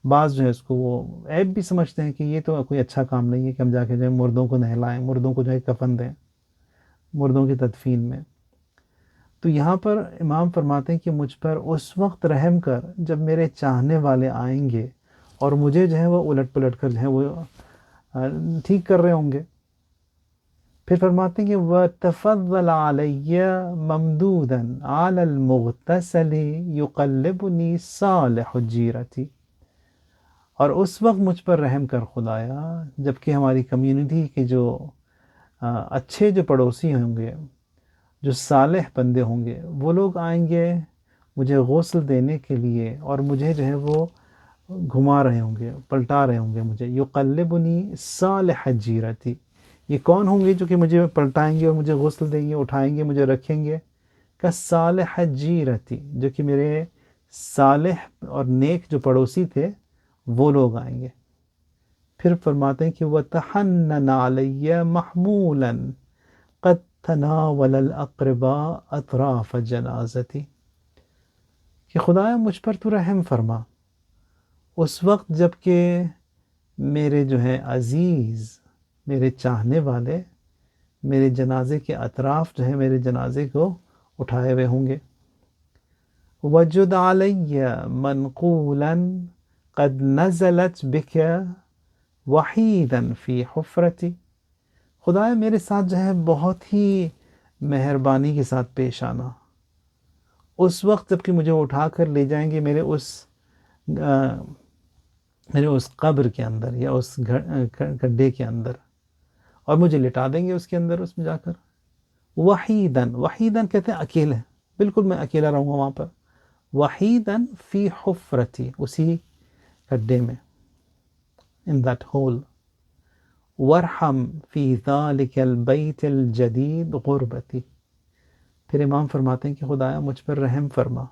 بعض جو ہے اس کو وہ عیب بھی سمجھتے ہیں کہ یہ تو کوئی اچھا کام نہیں ہے کہ ہم جا کے جو ہے مردوں کو نہلائیں، مردوں کو جو ہے کفن دیں مردوں کی تدفین میں۔ تو یہاں پر امام فرماتے ہیں کہ مجھ پر اس وقت رحم کر جب میرے چاہنے والے آئیں گے اور مجھے جو ہے وہ الٹ پلٹ کر جو ہے وہ ٹھیک کر رہے ہوں گے۔ پھر فرماتے ہیں کہ وَتَفَضَّلَ عَلَيَّ مَمْدُودًا عَلَى الْمُغْتَسَلِ يُقَلِّبُنِي صَالِحُ الجِّيرَةِ، اور اس وقت مجھ پر رحم کر خدایا جبکہ ہماری کمیونٹی کے جو اچھے جو پڑوسی ہوں گے، جو صالح بندے ہوں گے، وہ لوگ آئیں گے مجھے غسل دینے کے لیے اور مجھے جو ہے وہ گھما رہے ہوں گے، پلٹا رہے ہوں گے مجھے۔ یقلبنی صالح الجیرتی، یہ کون ہوں گے جو کہ مجھے پلٹائیں گے اور مجھے غسل دیں گے، اٹھائیں گے، مجھے رکھیں گے؟ کہ صالح الجیرتی، جو کہ میرے صالح اور نیک جو پڑوسی تھے وہ لوگ آئیں گے۔ پھر فرماتے ہیں کہ وَتَحَنَّنَ عَلَيَّ مَحْمُولًا قَدْ تَنَاوَلَ الْأَقْرِبَاءَ أَطْرَافَ جَنَازَتِي، کہ خدایا مجھ پر تو رحم فرما اس وقت جب کہ میرے جو ہے عزیز، میرے چاہنے والے میرے جنازے کے اطراف جو ہے میرے جنازے کو اٹھائے ہوئے ہوں گے۔ وَجُدْ عَلَيَّ مَنْقُولًا قَدْ نَزَلَتْ بِكَ وَحِيدًا فِي حُفْرَتِي، خدایا میرے ساتھ جو ہے بہت ہی مہربانی کے ساتھ پیش آنا اس وقت جب کہ مجھے اٹھا کر لے جائیں گے میرے اس قبر کے اندر یا اس گڈھے کے اندر، اور مجھے لٹا دیں گے اس کے اندر، اس میں جا کر۔ وحیدن، وحیدن کہتے ہیں اکیلے، بالکل میں اکیلا رہوں گا وہاں پر۔ وحیدن فی حفرتی، اسی گڈھے میں، in that hole۔ وارحم فی ذالک البیت الجدید غربتی، پھر امام فرماتے ہیں کہ خدایا مجھ پر رحم فرما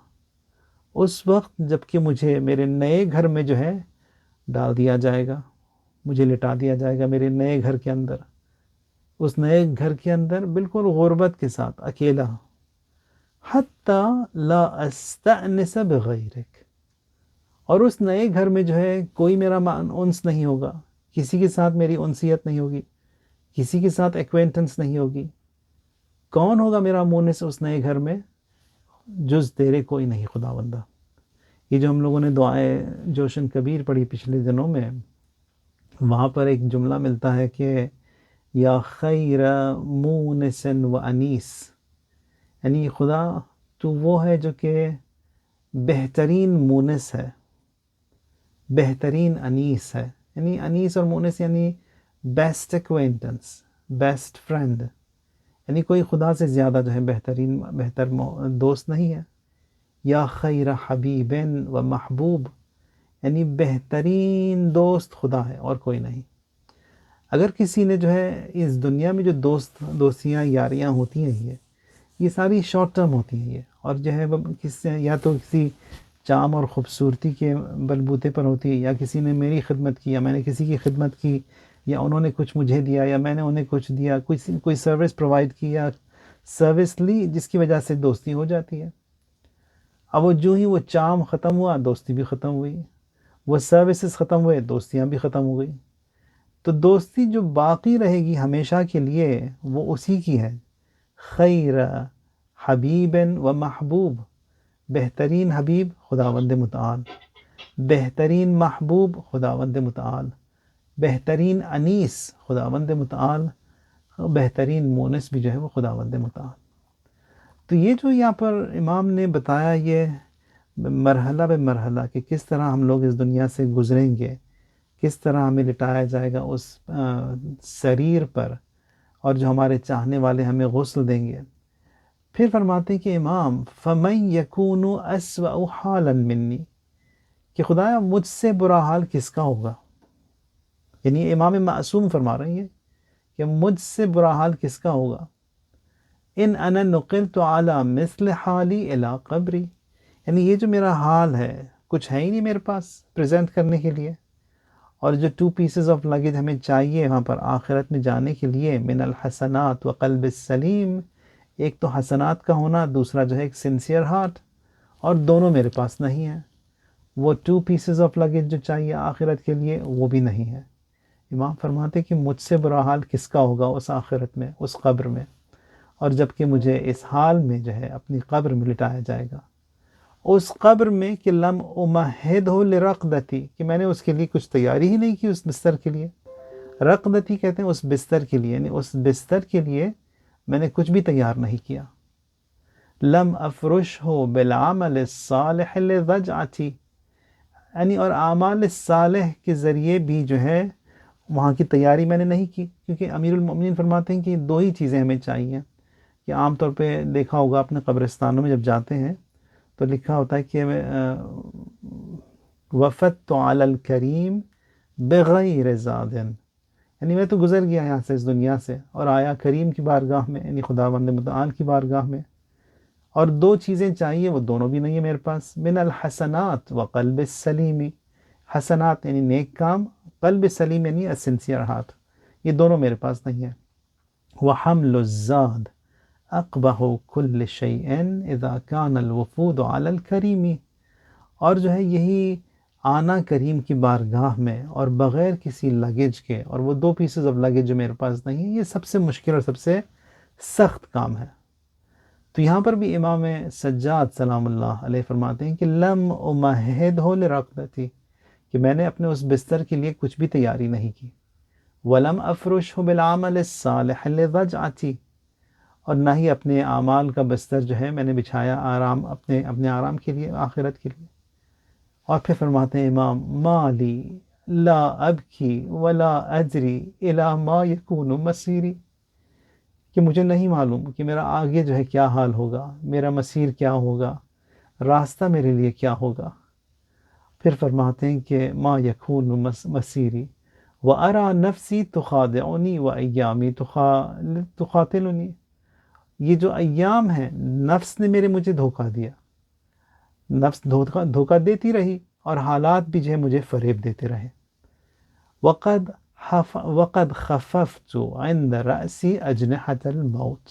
اس وقت جب کہ مجھے میرے نئے گھر میں جو ہے ڈال دیا جائے گا، مجھے لٹا دیا جائے گا میرے نئے گھر کے اندر، اس نئے گھر کے اندر بالکل غربت کے ساتھ اکیلا۔ حتی لا استأنس بغیرک، اور اس نئے گھر میں جو ہے کوئی میرا انس نہیں ہوگا، کسی کے ساتھ میری انسیت نہیں ہوگی، کسی کے ساتھ ایکوینٹنس نہیں ہوگی۔ کون ہوگا میرا مونس اس نئے گھر میں؟ جز تیرے کوئی نہیں خداوندہ۔ یہ جو ہم لوگوں نے دعائیں جوشن کبیر پڑھی پچھلے دنوں میں، وہاں پر ایک جملہ ملتا ہے کہ یا خیر مونس و انیس، یعنی خدا تو وہ ہے جو کہ بہترین مونس ہے، بہترین انیس ہے۔ یعنی انیس اور مونس یعنی بیسٹ ایکوینٹنس، بیسٹ فرینڈ، یعنی کوئی خدا سے زیادہ جو ہے بہتر دوست نہیں ہے۔ یا خیر حبیب و محبوب، یعنی بہترین دوست خدا ہے اور کوئی نہیں۔ اگر کسی نے جو ہے اس دنیا میں جو دوستیاں یاریاں ہوتی ہیں یہ ساری شارٹ ٹرم ہوتی ہیں، یہ اور جو ہے یا تو کسی چام اور خوبصورتی کے بلبوتے پر ہوتی ہے، یا کسی نے میری خدمت کی یا میں نے کسی کی خدمت کی، یا انہوں نے کچھ مجھے دیا یا میں نے انہیں کچھ دیا، کوئی سروس پرووائڈ کی یا سروس لی جس کی وجہ سے دوستی ہو جاتی ہے۔ اب وہ جو ہی وہ چام ختم ہوا دوستی بھی ختم ہوئی، وہ سروسز ختم ہوئے دوستیاں بھی ختم ہو گئی۔ تو دوستی جو باقی رہے گی ہمیشہ کے لیے وہ اسی کی ہے، خیر حبیب و محبوب، بہترین حبیب خداوند متعال، بہترین محبوب خداوند متعال، بہترین انیس خداوند متعال، بہترین مونس بھی جو ہے وہ خداوند متعال۔ تو یہ جو یہاں پر امام نے بتایا یہ مرحلہ بے مرحلہ کہ کس طرح ہم لوگ اس دنیا سے گزریں گے، کس طرح ہمیں لٹایا جائے گا اس سریر پر، اور جو ہمارے چاہنے والے ہمیں غسل دیں گے۔ پھر فرماتے ہیں کہ امام فَمَن يَكُونُ أَسْوَأُ حَالًا مِّنِّي، کہ خدایا مجھ سے برا حال کس کا ہوگا؟ یعنی امام معصوم فرما رہے ہیں کہ مجھ سے برا حال کس کا ہوگا؟ ان انا نقلت علی مثل حالی الی قبری، یعنی یہ جو میرا حال ہے کچھ ہے ہی نہیں میرے پاس پریزنٹ کرنے کے لیے، اور جو 2 پیسز آف لگیج ہمیں چاہیے وہاں پر آخرت میں جانے کے لیے، من الحسنات و قلب السلیم، ایک تو حسنات کا ہونا، دوسرا جو ہے ایک سنسیئر ہارٹ، اور دونوں میرے پاس نہیں ہیں۔ وہ 2 پیسز آف لگیج جو چاہیے آخرت کے لیے وہ بھی نہیں ہے۔ امام فرماتے کہ مجھ سے برا حال کس کا ہوگا اس آخرت میں، اس قبر میں، اور جب کہ مجھے اس حال میں جو ہے اپنی قبر میں لٹایا جائے گا، اس قبر میں کہ لم امہد ہو لرقدتی، کہ میں نے اس کے لیے کچھ تیاری ہی نہیں کی اس بستر کے لیے۔ رقدتی کہتے ہیں اس بستر کے لیے، یعنی اس بستر کے لیے میں نے کچھ بھی تیار نہیں کیا۔ لم افرش ہو بالعمل الصالح لضجعتی، یعنی اور اعمال صالح کے ذریعے بھی جو ہے وہاں کی تیاری میں نے نہیں کی، کیونکہ امیر المؤمنین فرماتے ہیں کہ 2 ہی چیزیں ہمیں چاہیے، کہ عام طور پہ دیکھا ہوگا اپنے قبرستانوں میں جب جاتے ہیں تو لکھا ہوتا ہے کہ وفدت علی الکریم بغیر زاد، یعنی میں تو گزر گیا یہاں سے اس دنیا سے اور آیا کریم کی بارگاہ میں، یعنی خداوند متعال کی بارگاہ میں، اور 2 چیزیں چاہیے، وہ دونوں بھی نہیں ہے میرے پاس، من الحسنات و قلب السلیم، حسنات یعنی نیک کام، قلب سلیم یعنی سنسیئر ہاتھ، یہ دونوں میرے پاس نہیں ہے۔ وحمل الزاد اقبح کل شیء اذا کان الوفود علی الکریم، اور جو ہے یہی آنا کریم کی بارگاہ میں اور بغیر کسی لگیج کے، اور وہ 2 پیسز آف لگیج جو میرے پاس نہیں ہے، یہ سب سے مشکل اور سب سے سخت کام ہے۔ تو یہاں پر بھی امام سجاد سلام اللہ علیہ فرماتے ہیں کہ لم امہد ہو لرقدتی، کہ میں نے اپنے اس بستر کے لیے کچھ بھی تیاری نہیں کی۔ ولم افرش بالعمل الصالح لضجعتی، اور نہ ہی اپنے اعمال کا بستر جو ہے میں نے بچھایا آرام اپنے آرام کے لیے، آخرت کے لیے۔ اور پھر فرماتے ہیں امام مالی لا ابکی ولا ادری الی ما یکون مسیری، کہ مجھے نہیں معلوم کہ میرا آگے جو ہے کیا حال ہوگا، میرا مسیر کیا ہوگا، راستہ میرے لیے کیا ہوگا۔ پھر فرماتے ہیں کہ ما یکون مسیری وارا نفسی تخادعنی و ایامی تقاتلنی، یہ جو ایام ہیں نفس نے مجھے دھوکہ دیا، نفس دھوکہ دیتی رہی، اور حالات بھی جو ہے مجھے فریب دیتے رہے۔ وقد خففت عند رأسی اجنحة الموت،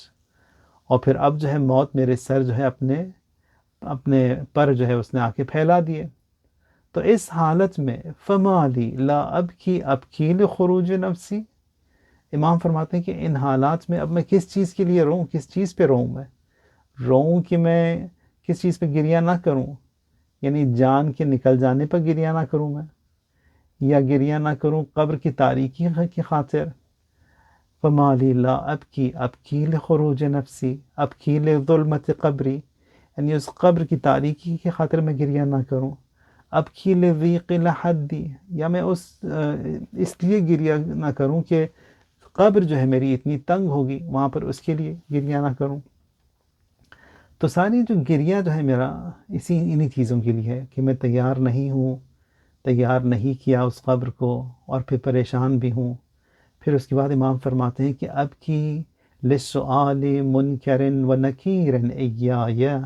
اور پھر اب جو ہے موت میرے سر جو ہے اپنے پر جو ہے اس نے آ کے پھیلا دیے۔ تو اس حالت میں فما لی لا ابکی ابکی لخروج نفسی، امام فرماتے ہیں کہ ان حالات میں اب میں کس چیز کے لیے روؤں، کس چیز پہ روؤں، میں روؤں کہ میں کس چیز پہ گریہ نہ کروں، یعنی جان کے نکل جانے پر گریہ نہ کروں میں، یا گریہ نہ کروں قبر کی تاریکی کی خاطر۔ فما لی لا ابکی ابکی لخروج نفسی ابکی لظلمت قبری، یعنی اس قبر کی تاریکی کی خاطر میں گریہ نہ کروں۔ ابکی لضیق لحدی، یا میں اس لیے گریہ نہ کروں کہ قبر جو ہے میری اتنی تنگ ہوگی وہاں پر، اس کے لیے گریہ نہ کروں۔ تو ساری جو گریہ جو ہے میرا انہی چیزوں کے لیے ہے کہ میں تیار نہیں ہوں، تیار نہیں کیا اس قبر کو، اور پھر پریشان بھی ہوں۔ پھر اس کے بعد امام فرماتے ہیں کہ اب کی لسؤال منکر و نکیر ایایا،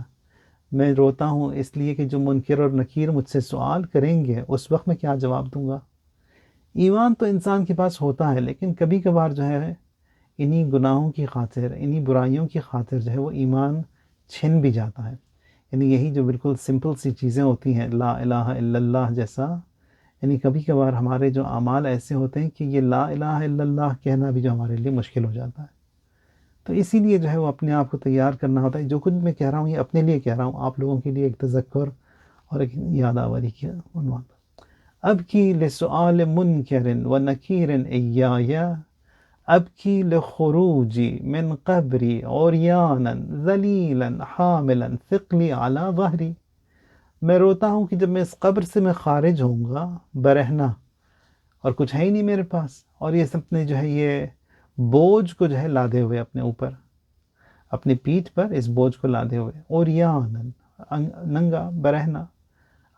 میں روتا ہوں اس لیے کہ جو منکر اور نکیر مجھ سے سوال کریں گے اس وقت میں کیا جواب دوں گا۔ ایمان تو انسان کے پاس ہوتا ہے، لیکن کبھی کبھار جو ہے انہی گناہوں کی خاطر، انہی برائیوں کی خاطر جو ہے وہ ایمان چھن بھی جاتا ہے۔ یعنی یہی جو بالکل سمپل سی چیزیں ہوتی ہیں، لا الہ الا اللہ جیسا، یعنی کبھی کبھار ہمارے جو اعمال ایسے ہوتے ہیں کہ یہ لا الہ الا اللہ کہنا بھی جو ہمارے لیے مشکل ہو جاتا ہے۔ تو اسی لیے جو ہے وہ اپنے آپ کو تیار کرنا ہوتا ہے۔ جو کچھ میں کہہ رہا ہوں یہ اپنے لیے کہہ رہا ہوں، آپ لوگوں کے لیے ایک تذکر اور ایک یاد آوری کی عنوان۔ اب کی لسؤال منکر و نکیر ایایا، اب کی لخروجی من قبری عریانا ذلیلا حاملا ثقلی علی ظہری، میں روتا ہوں کہ جب میں اس قبر سے میں خارج ہوں گا برہنہ، اور کچھ ہے ہی نہیں میرے پاس، اور یہ سب نے جو ہے یہ بوجھ کو جو ہے لادے ہوئے اپنے اوپر، اپنی پیٹھ پر اس بوجھ کو لادے ہوئے، عریانا ننگا برہنہ،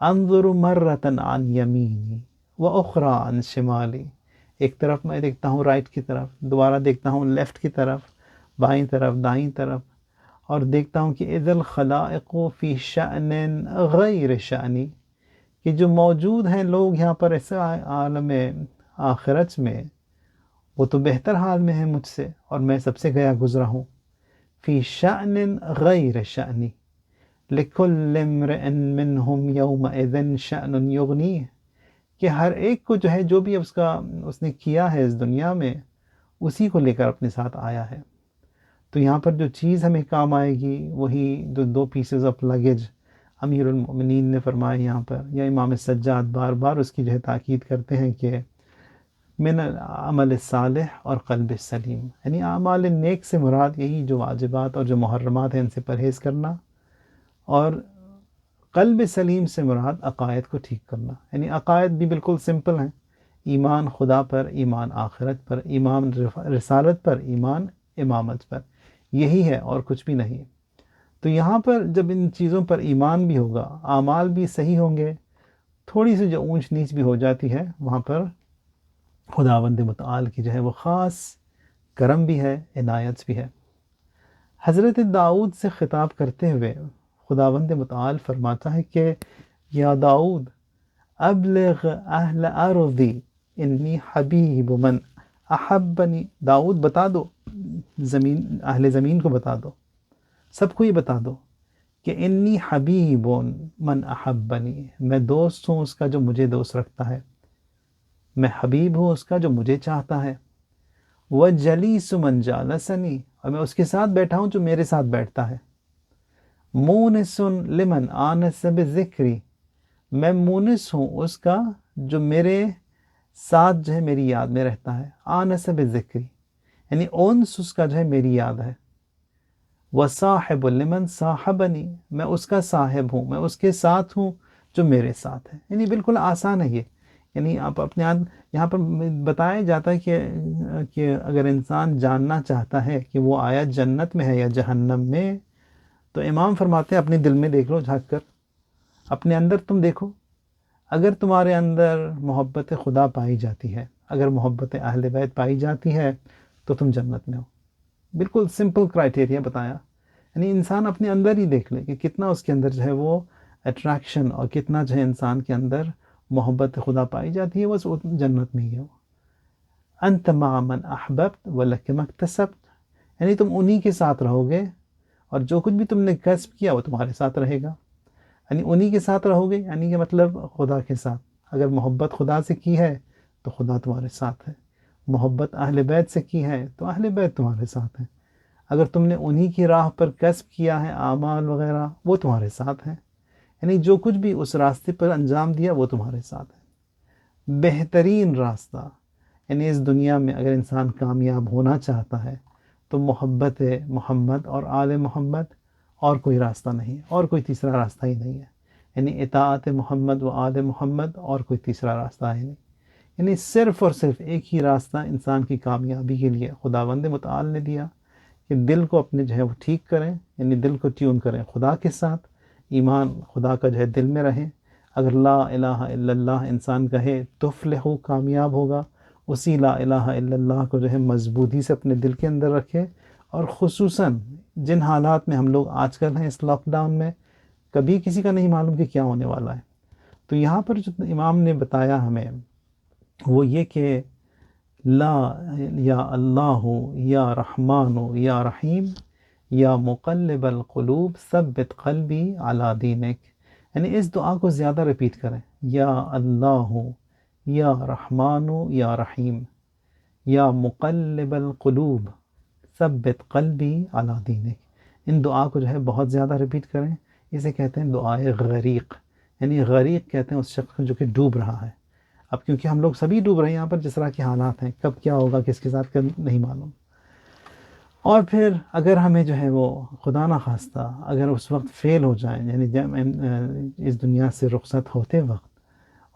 انظر مرتن عن یمینی و اخری عن شمالی، ایک طرف میں دیکھتا ہوں رائٹ کی طرف، دوبارہ دیکھتا ہوں لیفٹ کی طرف، بائیں طرف، دائیں طرف، اور دیکھتا ہوں کہ اذا الخلائق فی شأن غیر شأنی، کہ جو موجود ہیں لوگ یہاں پر ایسے عالم آخرت میں وہ تو بہتر حال میں ہیں مجھ سے، اور میں سب سے گیا گزرا ہوں۔ فی شأن غیر شأنی، لِكُلِّ امْرِئٍ مِّنْهُمْ يَوْمَئِذٍ شَأْنٌ يُغْنِيهِ، کہ ہر ایک کو جو ہے جو بھی اس نے کیا ہے اس دنیا میں اسی کو لے کر اپنے ساتھ آیا ہے۔ تو یہاں پر جو چیز ہمیں کام آئے گی وہی دو پیسز آف لگیج امیر المؤمنین نے فرمایا یہاں پر، یا امام سجاد بار بار اس کی جو ہے تاکید کرتے ہیں کہ من العمل الصالح اور قلب سلیم، یعنی اعمال نیک سے مراد یہی جو واجبات اور جو محرمات ہیں ان سے پرہیز کرنا، اور قلب سلیم سے مراد عقائد کو ٹھیک کرنا، یعنی عقائد بھی بالکل سمپل ہیں، ایمان خدا پر، ایمان آخرت پر، ایمان رسالت پر، ایمان امامت پر، یہی ہے اور کچھ بھی نہیں۔ تو یہاں پر جب ان چیزوں پر ایمان بھی ہوگا، اعمال بھی صحیح ہوں گے، تھوڑی سی جو اونچ نیچ بھی ہو جاتی ہے وہاں پر خداوند متعال کی جو ہے وہ خاص کرم بھی ہے، عنایت بھی ہے۔ حضرت داؤد سے خطاب کرتے ہوئے خداوند متعال فرماتا ہے کہ یا داؤد ابلغ اہل ارضی انی حبیب من احبنی، داؤد بتا دو، اہل زمین کو بتا دو، سب کو یہ بتا دو کہ انی حبیب من احبنی، میں دوست ہوں اس کا جو مجھے دوست رکھتا ہے، میں حبیب ہوں اس کا جو مجھے چاہتا ہے، وجلیس من جالسنی، اور میں اس کے ساتھ بیٹھا ہوں جو میرے ساتھ بیٹھتا ہے، مونس لمن آنس بذکری، میں مونس ہوں اس کا جو میرے ساتھ جو ہے میری یاد میں رہتا ہے، آنس بذکری یعنی اونس اس کا جو ہے میری یاد ہے، وصاحب لمن صاحبنی، میں اس کا صاحب ہوں، میں اس کے ساتھ ہوں جو میرے ساتھ ہے، یعنی بالکل آسان ہے یہ، یعنی آپ اپنے یہاں پر بتایا جاتا ہے کہ اگر انسان جاننا چاہتا ہے کہ وہ آیا جنت میں ہے یا جہنم میں، تو امام فرماتے ہیں اپنے دل میں دیکھ لو جھانک کر، اپنے اندر تم دیکھو، اگر تمہارے اندر محبت خدا پائی جاتی ہے، اگر محبت اہل بیت پائی جاتی ہے تو تم جنت میں ہو۔ بالکل سمپل کرائٹیریا بتایا، یعنی انسان اپنے اندر ہی دیکھ لے کہ کتنا اس کے اندر جو ہے وہ اٹریکشن اور کتنا جو ہے انسان کے اندر محبت خدا پائی جاتی ہے، بس وہ جنت میں ہی ہے۔ انت مع من احببت ولک ما اکتسبت، یعنی تم انہی کے ساتھ رہو گے اور جو کچھ بھی تم نے کسب کیا وہ تمہارے ساتھ رہے گا، یعنی انہی کے ساتھ رہو گے، یعنی کہ مطلب خدا کے ساتھ، اگر محبت خدا سے کی ہے تو خدا تمہارے ساتھ ہے، محبت اہل بیت سے کی ہے تو اہل بیت تمہارے ساتھ ہیں، اگر تم نے انہی کی راہ پر کسب کیا ہے اعمال وغیرہ وہ تمہارے ساتھ ہیں، یعنی جو کچھ بھی اس راستے پر انجام دیا وہ تمہارے ساتھ ہے۔ بہترین راستہ، یعنی اس دنیا میں اگر انسان کامیاب ہونا چاہتا ہے تو محبت محمد اور آل محمد، اور کوئی راستہ نہیں، اور کوئی تیسرا راستہ ہی نہیں ہے، یعنی اطاعت محمد و آل محمد، اور کوئی تیسرا راستہ ہے نہیں، یعنی صرف اور صرف ایک ہی راستہ انسان کی کامیابی کے لیے خداوند متعال نے دیا کہ دل کو اپنے جو ہے وہ ٹھیک کریں، یعنی دل کو ٹیون کریں خدا کے ساتھ، ایمان خدا کا جو ہے دل میں رہے، اگر لا الہ الا اللہ انسان کہے تفلح، کامیاب ہوگا، اسی لا الہ الا اللہ کو جو ہے مضبوطی سے اپنے دل کے اندر رکھے، اور خصوصاً جن حالات میں ہم لوگ آج کل ہیں اس لاک ڈاؤن میں، کبھی کسی کا نہیں معلوم کہ کیا ہونے والا ہے، تو یہاں پر جو امام نے بتایا ہمیں وہ یہ کہ لا یا اللہ یا رحمان یا رحیم یا مقلب القلوب ثبت قلبی علی دینک، یعنی اس دعا کو زیادہ ریپیٹ کریں، یا اللہ یا رحمان یا رحیم یا مقلب القلوب ثبت قلبی علی دینک، ان دعا کو جو ہے بہت زیادہ ریپیٹ کریں، اسے کہتے ہیں دعائے غریق، یعنی غریق کہتے ہیں اس شخص کو جو کہ ڈوب رہا ہے، اب کیونکہ ہم لوگ سبھی ڈوب رہے ہیں یہاں پر، جس طرح کے حالات ہیں، کب کیا ہوگا کس کے ساتھ نہیں معلوم، اور پھر اگر ہمیں جو ہے وہ خدا نخواستہ اگر اس وقت فیل ہو جائیں، یعنی اس دنیا سے رخصت ہوتے وقت،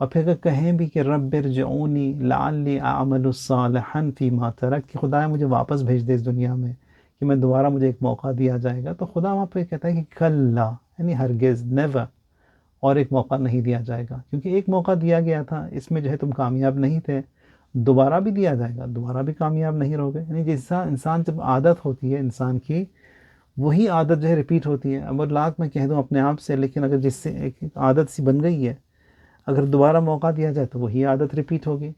اور پھر اگر کہیں بھی کہ رب ارجعونی لعلی اعمل صالحا فیما ترکت، کہ خدا مجھے واپس بھیج دے اس دنیا میں، کہ میں دوبارہ مجھے ایک موقع دیا جائے گا، تو خدا وہاں پہ کہتا ہے کہ کلا، یعنی ہرگز، نیور، اور ایک موقع نہیں دیا جائے گا، کیونکہ ایک موقع دیا گیا تھا، اس میں جو ہے تم کامیاب نہیں تھے، دوبارہ بھی دیا جائے گا، دوبارہ بھی کامیاب نہیں رہو گے، یعنی جیسا انسان جب عادت ہوتی ہے انسان کی، وہی عادت جو ہے ریپیٹ ہوتی ہے، اب لاکھ میں کہہ دوں اپنے آپ سے، لیکن اگر جس سے ایک عادت سی بن گئی ہے، اگر دوبارہ موقع دیا جائے تو وہی عادت ریپیٹ ہوگی،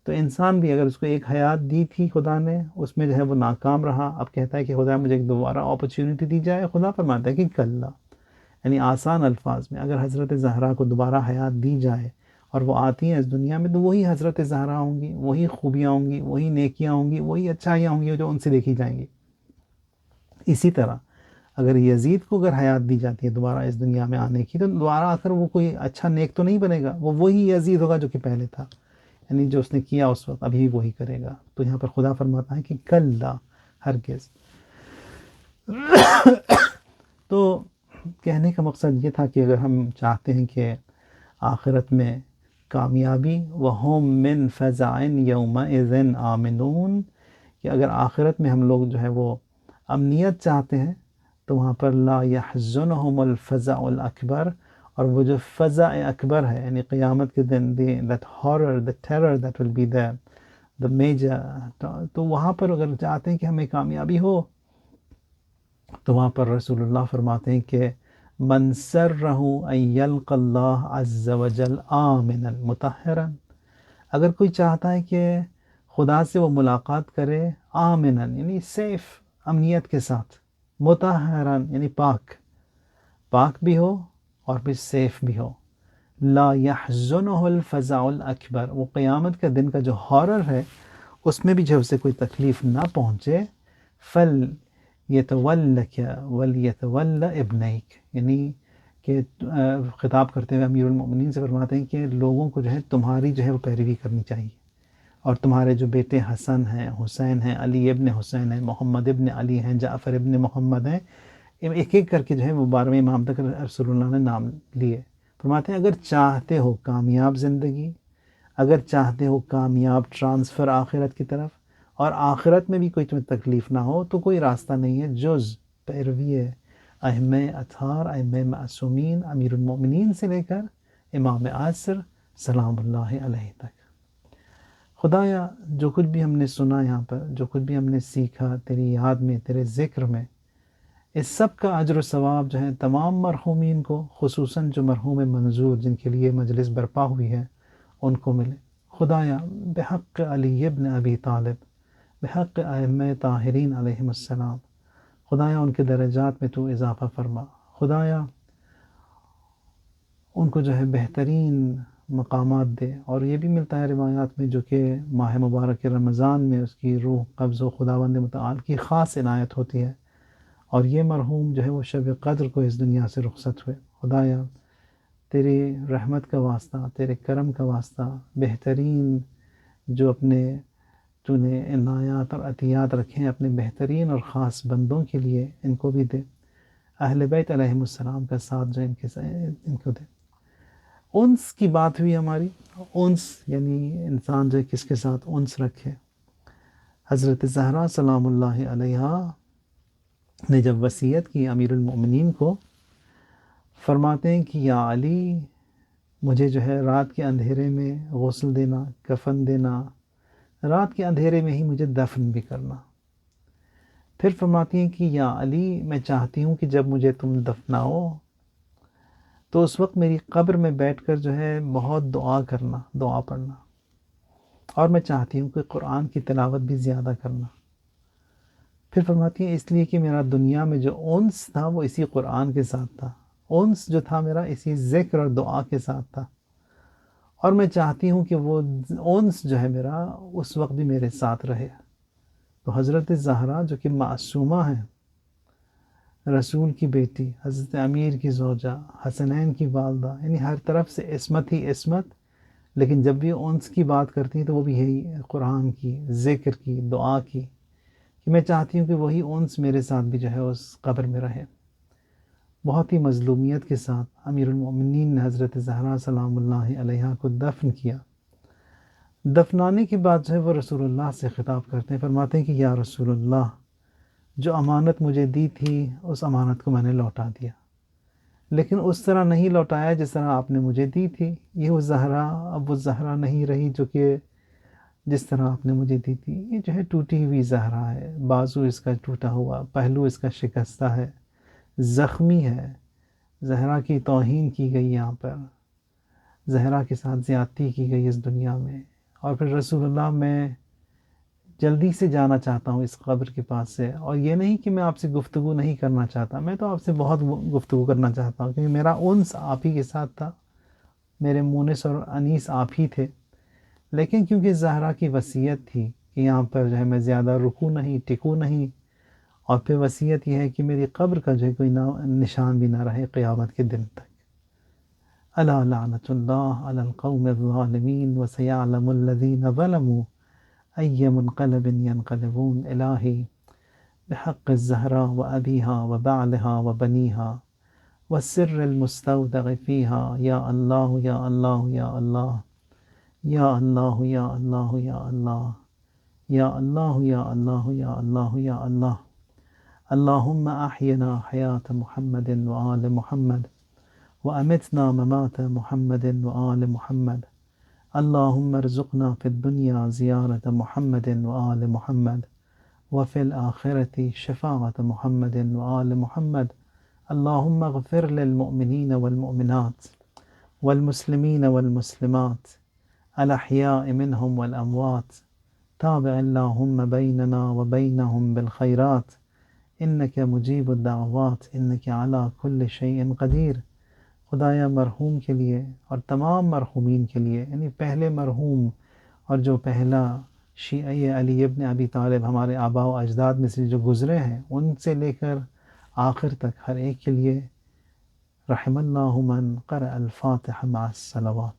تو انسان بھی اگر اس کو ایک حیات دی تھی خدا نے، اس میں جو ہے وہ ناکام رہا، اب کہتا ہے کہ خدا مجھے ایک دوبارہ اپرچونٹی دی جائے، خدا فرماتا ہے کہ کلا، یعنی آسان الفاظ میں اگر حضرت زہرا کو دوبارہ حیات دی جائے اور وہ آتی ہیں اس دنیا میں، تو وہی حضرت زہرا ہوں گی، وہی خوبیاں ہوں گی، وہی نیکیاں ہوں گی، وہی اچھائیاں ہوں گی جو ان سے دیکھی جائیں گی۔ اسی طرح اگر یزید کو اگر حیات دی جاتی ہے دوبارہ اس دنیا میں آنے کی، تو دوبارہ آ کر وہ کوئی اچھا نیک تو نہیں بنے گا، وہ وہی یزید ہوگا جو کہ پہلے تھا، یعنی جو اس نے کیا اس وقت ابھی بھی وہی کرے گا۔ تو یہاں پر خدا فرماتا ہے کہ کلا، ہرگز۔ تو کہنے کا مقصد یہ تھا کہ اگر ہم چاہتے ہیں کہ آخرت میں کامیابی، وَهُم مِّن فَزَعٍ يَوْمَئِذٍ آمِنُونَ، کہ اگر آخرت میں ہم لوگ جو ہے وہ امنیت چاہتے ہیں تو وہاں پر لا يحزنهم الفزع الاکبر، اور وہ جو فزع اکبر ہے یعنی قیامت کے دن that horror, the terror that will be there, the major، تو وہاں پر اگر چاہتے ہیں کہ ہمیں کامیابی ہو تو وہاں پر رسول اللہ فرماتے ہیں کہ من سرہ ان یلقى اللہ عز وجل آمنا مطہرا، اگر کوئی چاہتا ہے کہ خدا سے وہ ملاقات کرے آمنا یعنی سیف، امنیت کے ساتھ، مطہرا یعنی پاک بھی ہو اور بھی سیف بھی ہو، لا يحزنہ الفزع الاکبر، وہ قیامت کا دن کا جو ہارر ہے اس میں بھی جو اسے کوئی تکلیف نہ پہنچے، فل یتولک ولیتول ابنیک، یعنی کہ خطاب کرتے ہوئے امیر المؤمنین سے فرماتے ہیں کہ لوگوں کو جو ہے تمہاری جو ہے وہ پیروی کرنی چاہیے، اور تمہارے جو بیٹے حسن ہیں، حسین ہیں، علی ابن حسین ہیں، محمد ابن علی ہیں، جعفر ابن محمد ہیں، ایک ایک کر کے جو ہے وہ 12ویں امام تک رسول اللہ نے نام لیے۔ فرماتے ہیں اگر چاہتے ہو کامیاب زندگی، اگر چاہتے ہو کامیاب ٹرانسفر آخرت کی طرف، اور آخرت میں بھی کوئی تمہیں تکلیف نہ ہو، تو کوئی راستہ نہیں ہے جز پیروی ائمہ اطہار، ائمہ معصومین، امیر المؤمنین سے لے کر امام عصر سلام اللہ علیہ تک۔ خدایا جو کچھ بھی ہم نے سنا یہاں پر، جو کچھ بھی ہم نے سیکھا تیری یاد میں، تیرے ذکر میں، اس سب کا اجر و ثواب جو ہے تمام مرحومین کو، خصوصاً جو مرحوم منظور جن کے لیے مجلس برپا ہوئی ہے، ان کو ملے۔ خدایا بحق علی ابن ابی طالب، بحق ائمہ طاہرین علیہم السلام، خدایا ان کے درجات میں تو اضافہ فرما، خدایا ان کو جو ہے بہترین مقامات دے۔ اور یہ بھی ملتا ہے روایات میں جو کہ ماہ مبارک رمضان میں اس کی روح قبض و خداوند متعال کی خاص عنایت ہوتی ہے، اور یہ مرحوم جو ہے وہ شب قدر کو اس دنیا سے رخصت ہوئے۔ خدایا تیری رحمت کا واسطہ، تیرے کرم کا واسطہ، بہترین جو اپنے تو نے عنایات اور عطیات رکھے ہیں اپنے بہترین اور خاص بندوں کے لیے، ان کو بھی دے۔ اہل بیت علیہم السلام کا ساتھ جو ان کو دے۔ انس کی بات ہوئی ہماری، انس یعنی انسان جو کس کے ساتھ انس رکھے۔ حضرت زہرا سلام اللہ علیہا نے جب وصیت کی امیر المؤمنین کو، فرماتے ہیں کہ یا علی مجھے جو ہے رات کے اندھیرے میں غسل دینا، کفن دینا، رات کے اندھیرے میں ہی مجھے دفن بھی کرنا۔ پھر فرماتی ہیں کہ یا علی میں چاہتی ہوں کہ جب مجھے تم دفناؤ تو اس وقت میری قبر میں بیٹھ کر جو ہے بہت دعا کرنا، دعا پڑھنا، اور میں چاہتی ہوں کہ قرآن کی تلاوت بھی زیادہ کرنا۔ پھر فرماتی ہیں اس لیے کہ میرا دنیا میں جو انس تھا وہ اسی قرآن کے ساتھ تھا، انس جو تھا میرا اسی ذکر اور دعا کے ساتھ تھا، اور میں چاہتی ہوں کہ وہ انس جو ہے میرا اس وقت بھی میرے ساتھ رہے۔ تو حضرت زہرا جو کہ معصومہ ہیں، رسول کی بیٹی، حضرت امیر کی زوجہ، حسنین کی والدہ، یعنی ہر طرف سے عصمت ہی عصمت، لیکن جب بھی انس کی بات کرتی ہیں تو وہ بھی یہی قرآن کی، ذکر کی، دعا کی، کہ میں چاہتی ہوں کہ وہی انس میرے ساتھ بھی جو ہے اس قبر میں رہے۔ بہت ہی مظلومیت کے ساتھ امیر المؤمنین نے حضرت زہرا سلام اللہ علیہا کو دفن کیا۔ دفنانے کے بعد جو ہے وہ رسول اللہ سے خطاب کرتے ہیں، فرماتے ہیں کہ یا رسول اللہ جو امانت مجھے دی تھی اس امانت کو میں نے لوٹا دیا، لیکن اس طرح نہیں لوٹایا جس طرح آپ نے مجھے دی تھی۔ یہ وہ زہرا اب وہ زہرا نہیں رہی جو کہ جس طرح آپ نے مجھے دی تھی، یہ جو ہے ٹوٹی ہوئی زہرا ہے، بازو اس کا ٹوٹا ہوا، پہلو اس کا شکستہ ہے، زخمی ہے، زہرا کی توہین کی گئی یہاں پر، زہرا کے ساتھ زیادتی کی گئی اس دنیا میں۔ اور پھر رسول اللہ میں جلدی سے جانا چاہتا ہوں اس قبر کے پاس سے. اور یہ نہیں کہ میں آپ سے گفتگو نہیں کرنا چاہتا، میں تو آپ سے بہت گفتگو کرنا چاہتا ہوں، کیونکہ میرا انس آپ ہی کے ساتھ تھا، میرے مونس اور انیس آپ ہی تھے. لیکن کیونکہ زہرا کی وصیت تھی کہ یہاں پر جو ہے میں زیادہ رکوں نہیں، ٹکوں نہیں، اور پھر وصیت یہ ہے کہ میری قبر کا جو ہے کوئی نشان بھی نہ رہے قیامت کے دن تک. الا لعنت اللہ علی القوم الظالمین وسیعلم الذین ظلموا ای منقلب ینقلبون. الہی بحق الزہراء وابیہا وبعلہا وبنیہا والسر المستودع فیہا، یا اللہ یا اللہ یا اللہ، یا اللہ یا اللہ یا اللہ، یا اللہ یا اللہ یا اللہ یا اللہ. اللہم احینا حیات محمد وآل محمد وامتنا ممات محمد وآل محمد. اللہم ارزقنا فی الدنیا زیارت محمد وآل محمد وفی الآخرت شفاعت محمد وآل محمد. اللہم اغفر للمؤمنین والمؤمنات والمسلمین والمسلمات الاحیاء منہم والاموات. تابع اللہم بیننا وبینہم بالخیرات انک مجیب الدعوات انک علی کل شیء قدیر. خدایا مرحوم کے لیے اور تمام مرحومین کے لیے، یعنی پہلے مرحوم اور جو پہلا شیعہ علی ابن ابی طالب ہمارے آباء و اجداد میں سے جو گزرے ہیں، ان سے لے کر آخر تک ہر ایک کے لیے، رحم اللہ من قرأ الفاتحہ مع الصلوات.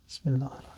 بسم اللہ الرحمن